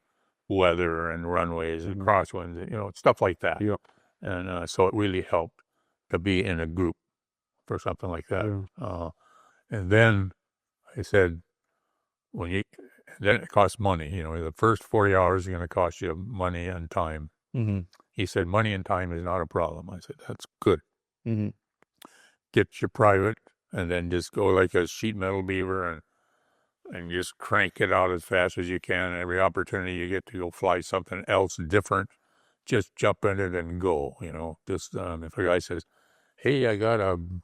weather and runways and crosswinds, stuff like that. Yeah. And so it really helped to be in a group for something like that. Yeah. And then I said, then it costs money. The first 40 hours is going to cost you money and time. He said, money and time is not a problem. I said, that's good. Get your private. And then just go like a sheet metal beaver and and just crank it out as fast as you can. Every opportunity you get to go fly something else different, just jump in it and go. Just if a guy says, "Hey, I got an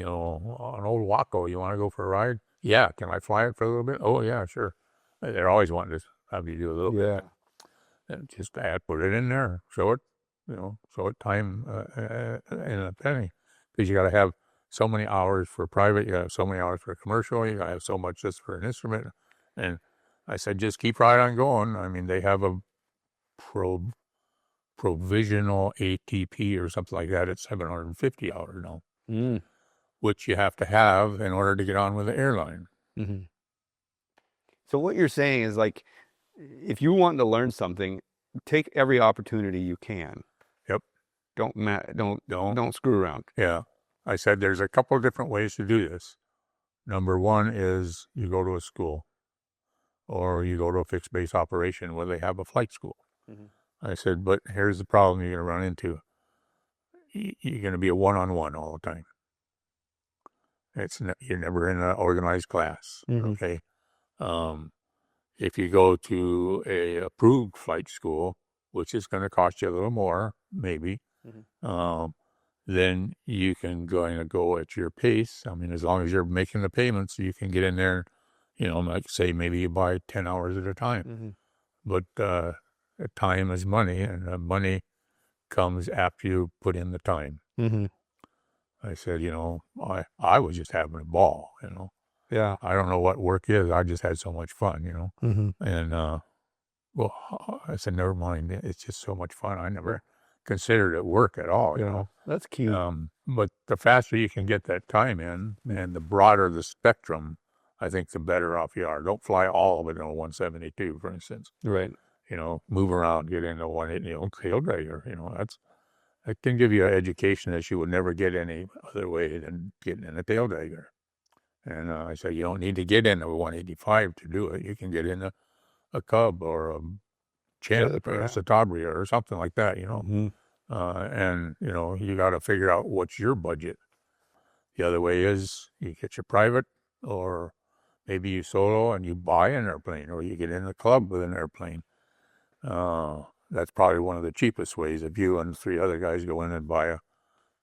old Waco. You want to go for a ride? Yeah, can I fly it for a little bit? Oh yeah, sure." They're always wanting to have you do a little bit. And just put it in there, show it, show it time in a penny, because you got to have so many hours for private, you got to have so many hours for commercial, you got to have so much just for an instrument. And I said, just keep right on going. I mean, they have a provisional ATP or something like that at 750 hours now, which you have to have in order to get on with the airline. Mm-hmm. So what you're saying is, like, if you want to learn something, take every opportunity you can. Yep. Don't screw around. Yeah. I said there's a couple of different ways to do this. Number one is you go to a school, or you go to a fixed base operation where they have a flight school. Mm-hmm. I said, but here's the problem you're going to run into. You're going to be a one-on-one all the time. You're never in an organized class. Mm-hmm. Okay. If you go to a approved flight school, which is going to cost you a little more, maybe, then you can go at your pace. I mean, as long as you're making the payments, you can get in there, like say maybe you buy 10 hours at a time. But time is money, and money comes after you put in the time. I said, I was just having a ball, Yeah. I don't know what work is. I just had so much fun, And, well, I said, never mind. It's just so much fun. I never considered it work at all, That's cute. But the faster you can get that time in, and the broader the spectrum, I think the better off you are. Don't fly all of it in a 172, for instance. Right. Move around, get into 180, tail dragger, that can give you an education that you would never get any other way than getting in a tail dragger. And I said, you don't need to get into a 185 to do it. You can get in a Cub or a Champ or a Satabria or something like that, and, you got to figure out what's your budget. The other way is you get your private, or maybe you solo and you buy an airplane, or you get in a club with an airplane. That's probably one of the cheapest ways. If you and 3 other guys go in and buy a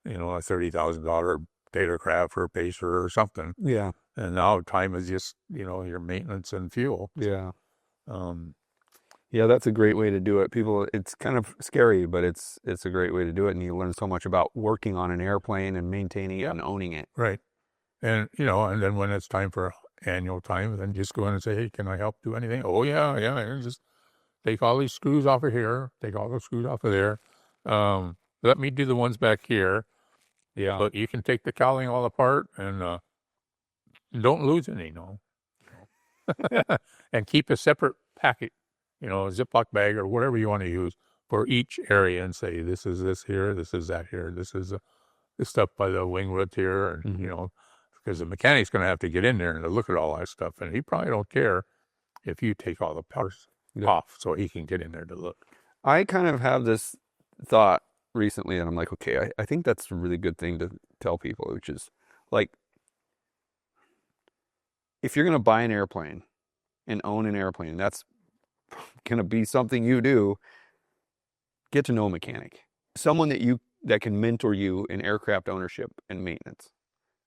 $30,000 Tealcraft or Pacer or something. Yeah. And now time is just, your maintenance and fuel. Yeah. Yeah, that's a great way to do it. It's kind of scary, but it's a great way to do it. And you learn so much about working on an airplane and maintaining it and owning it. Right. And, and then when it's time for annual time, then just go in and say, hey, can I help do anything? Oh, yeah. And just take all these screws off of here, take all those screws off of there. Let me do the ones back here. Yeah. But you can take the cowling all apart and don't lose any, and keep a separate packet, a Ziploc bag or whatever you want to use for each area, and say, this is this here, this is that here, this is this stuff by the wing root here, and, because the mechanic's going to have to get in there and look at all that stuff, and he probably don't care if you take all the parts off so he can get in there to look. I kind of have this thought recently, and I'm like, okay, I think that's a really good thing to tell people, which is, like, if you're going to buy an airplane and own an airplane, that's going to be something you do, get to know a mechanic. Someone that can mentor you in aircraft ownership and maintenance.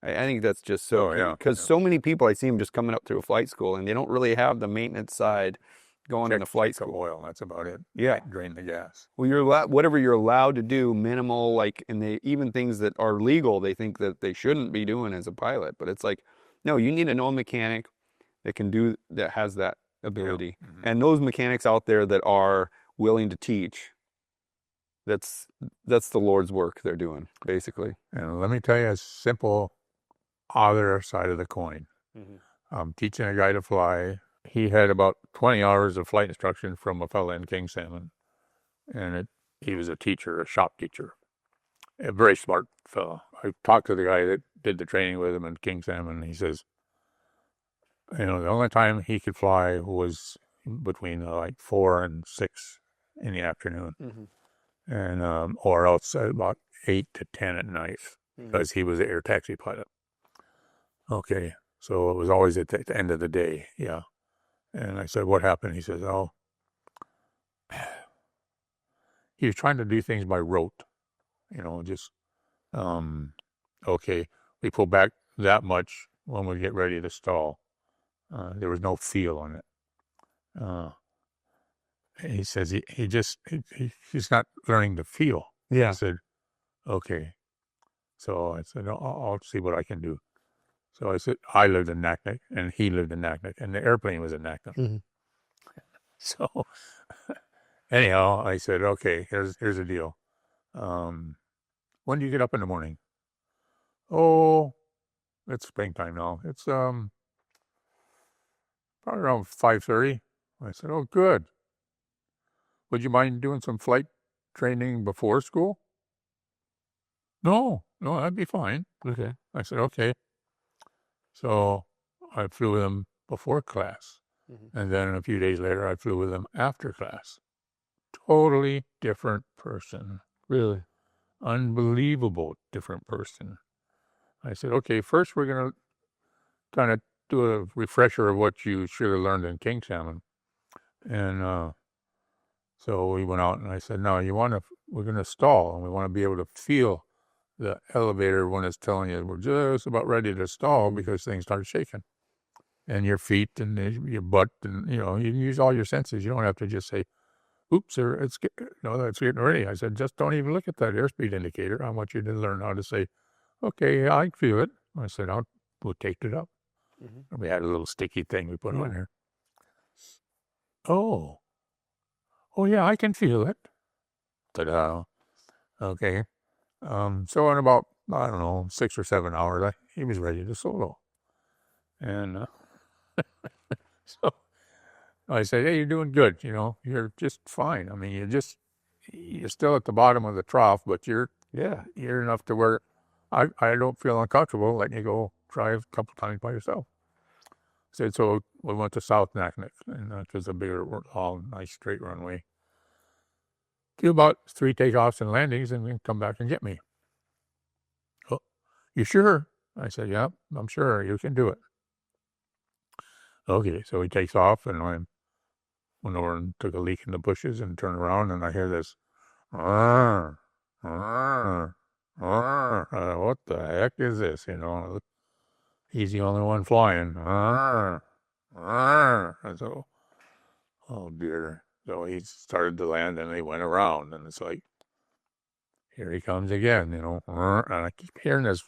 I think that's just so key, because so many people, I see them just coming up through a flight school, and they don't really have the maintenance side going in the flight school. Oil, that's about it. Yeah. Drain the gas. Well, whatever you're allowed to do, minimal, and even things that are legal, they think that they shouldn't be doing as a pilot. But it's like, no, you need to know a mechanic that has that ability. Yeah. And those mechanics out there that are willing to teach, that's the Lord's work they're doing, basically. And let me tell you a simple other side of the coin. I'm teaching a guy to fly. He had about 20 hours of flight instruction from a fellow in King Salmon. And he was a teacher, a shop teacher. A very smart fellow. I talked to the guy that did the training with him in King Salmon, and he says, the only time he could fly was between 4 and 6 in the afternoon. And or else about 8 to 10 at night, because he was an air taxi pilot. Okay, So it was always at the end of the day. Yeah. And I said, what happened? He says, oh, he was trying to do things by rote, just, okay, we pull back that much when we get ready to stall. There was no feel on it. He says he's not learning to feel. Yeah. I said, okay. So I said, I'll see what I can do. So I said, I lived in Naknek, and he lived in Naknek, and the airplane was in Naknek. Mm-hmm. So anyhow, I said, okay, here's the deal. When do you get up in the morning? Oh, it's springtime now. It's probably around 5:30. I said, oh, good. Would you mind doing some flight training before school? No, that'd be fine. Okay. I said, okay. So I flew with him before class. Mm-hmm. And then a few days later, I flew with him after class. Totally different person. Really? Unbelievable different person. I said, okay, first we're going to kind of do a refresher of what you should have learned in king salmon. And so we went out and I said, no, we're going to stall, and we want to be able to feel the elevator when it's telling you we're just about ready to stall, because things start shaking. And your feet and your butt, and you use all your senses. You don't have to just say, oops, it's getting ready. I said, just don't even look at that airspeed indicator. I want you to learn how to say, okay, I feel it. I said, we'll take it up. Mm-hmm. We had a little sticky thing we put on there. Oh, yeah, I can feel it. Ta-da. Okay. So in about, I don't know, 6 or 7 hours, he was ready to solo. And so I said, hey, you're doing good. You're just fine. I mean, you're still at the bottom of the trough, but you're enough to where I don't feel uncomfortable letting you go try a couple times by yourself. I said, so we went to South Naknek, and that was a bigger, long, nice straight runway. Do about 3 takeoffs and landings, and then come back and get me. Oh, you sure? I said, yeah, I'm sure. You can do it. Okay, so he takes off, and I went over and took a leak in the bushes and turned around, and I hear this, what the heck is this? He's the only one flying. And so, oh dear. So he started to land, and he went around, and it's like, here he comes again, and I keep hearing this,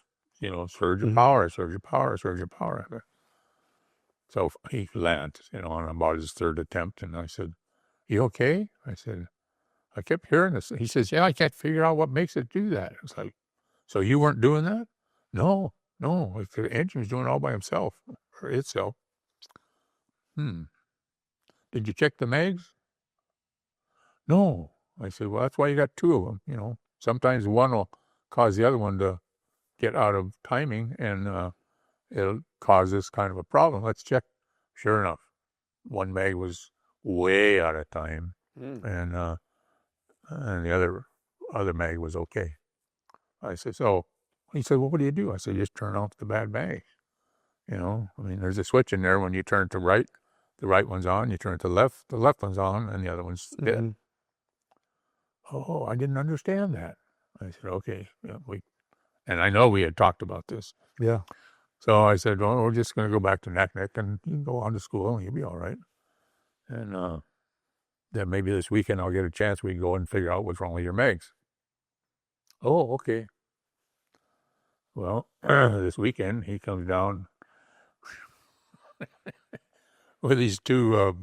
surge of power, surge of power, surge of power. So he lands, on about his third attempt, and I said, you okay? I said, I kept hearing this. He says, yeah, I can't figure out what makes it do that. It's like, so you weren't doing that? No, the engine was doing it all by himself, or itself. Did you check the mags? No. I said, well, that's why you got 2 of them, Sometimes one will cause the other one to get out of timing, and it'll cause this kind of a problem. Let's check. Sure enough, one mag was way out of time, and the other mag was okay. I said, so he said, well, what do you do? I said, just turn off the bad mag. There's a switch in there. When you turn to right, the right one's on. You turn to left, the left one's on, and the other one's dead. Oh, I didn't understand that. I said, okay. Yeah, and I know we had talked about this. Yeah. So I said, well, we're just going to go back to Naknek, and you can go on to school, and you'll be all right. And then maybe this weekend I'll get a chance. We can go and figure out what's wrong with your mags. Oh, okay. Well, this weekend he comes down with these 2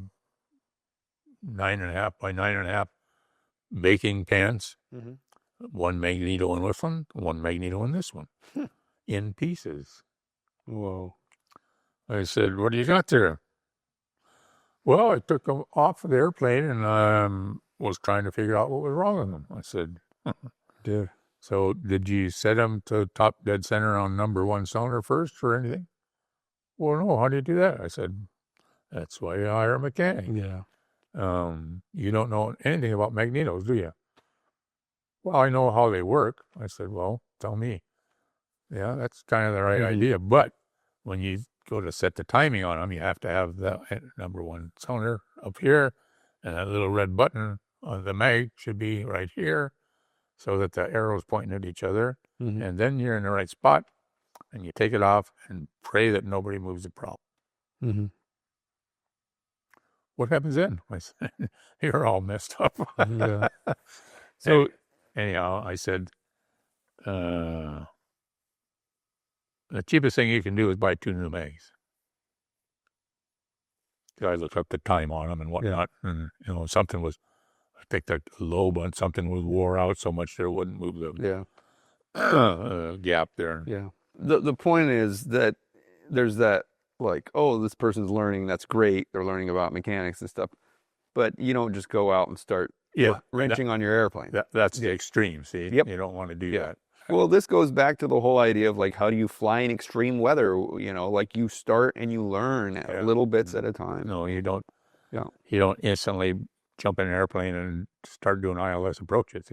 9.5 by 9.5 baking pans. One Magneto in this one, one Magneto in this one, in pieces. Whoa. I said, what do you got there? Well, I took them off of the airplane, and was trying to figure out what was wrong with them. I said, dude. So did you set them to top dead center on number 1 cylinder first or anything? Well, no, how do you do that? I said, that's why you hire a mechanic. Yeah. You don't know anything about magnetos, do you? Well, I know how they work. I said, well, tell me. Yeah, that's kind of the right idea. But when you go to set the timing on them, you have to have the number one cylinder up here, and that little red button on the mag should be right here, so that the arrow's pointing at each other, and then you're in the right spot, and you take it off and pray that nobody moves the prop. What happens then? I said, you're all messed up. Yeah. So anyhow, I said, the cheapest thing you can do is buy 2 new mags. I looked up the time on them and whatnot, and something was, I picked a low, but something was wore out so much that it wouldn't move the gap there. Yeah. The point is that there's that, like, oh, this person's learning, that's great, they're learning about mechanics and stuff, but you don't just go out and start wrenching on your airplane. That's the extreme, see? Yep. You don't want to do that. Well, this goes back to the whole idea of, like, how do you fly in extreme weather? Like, you start and you learn little bits at a time. No, you don't. Yeah. You don't instantly jump in an airplane and start doing ILS approaches,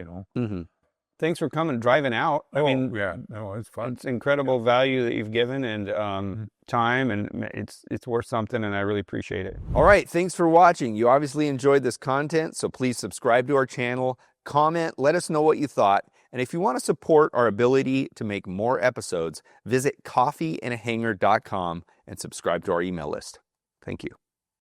Thanks for coming, driving out. I mean, it's fun. It's incredible value that you've given, and time, and it's worth something, and I really appreciate it. All right, thanks for watching. You obviously enjoyed this content, so please subscribe to our channel, comment, let us know what you thought, and if you want to support our ability to make more episodes, visit coffeeinahangar.com and subscribe to our email list. Thank you.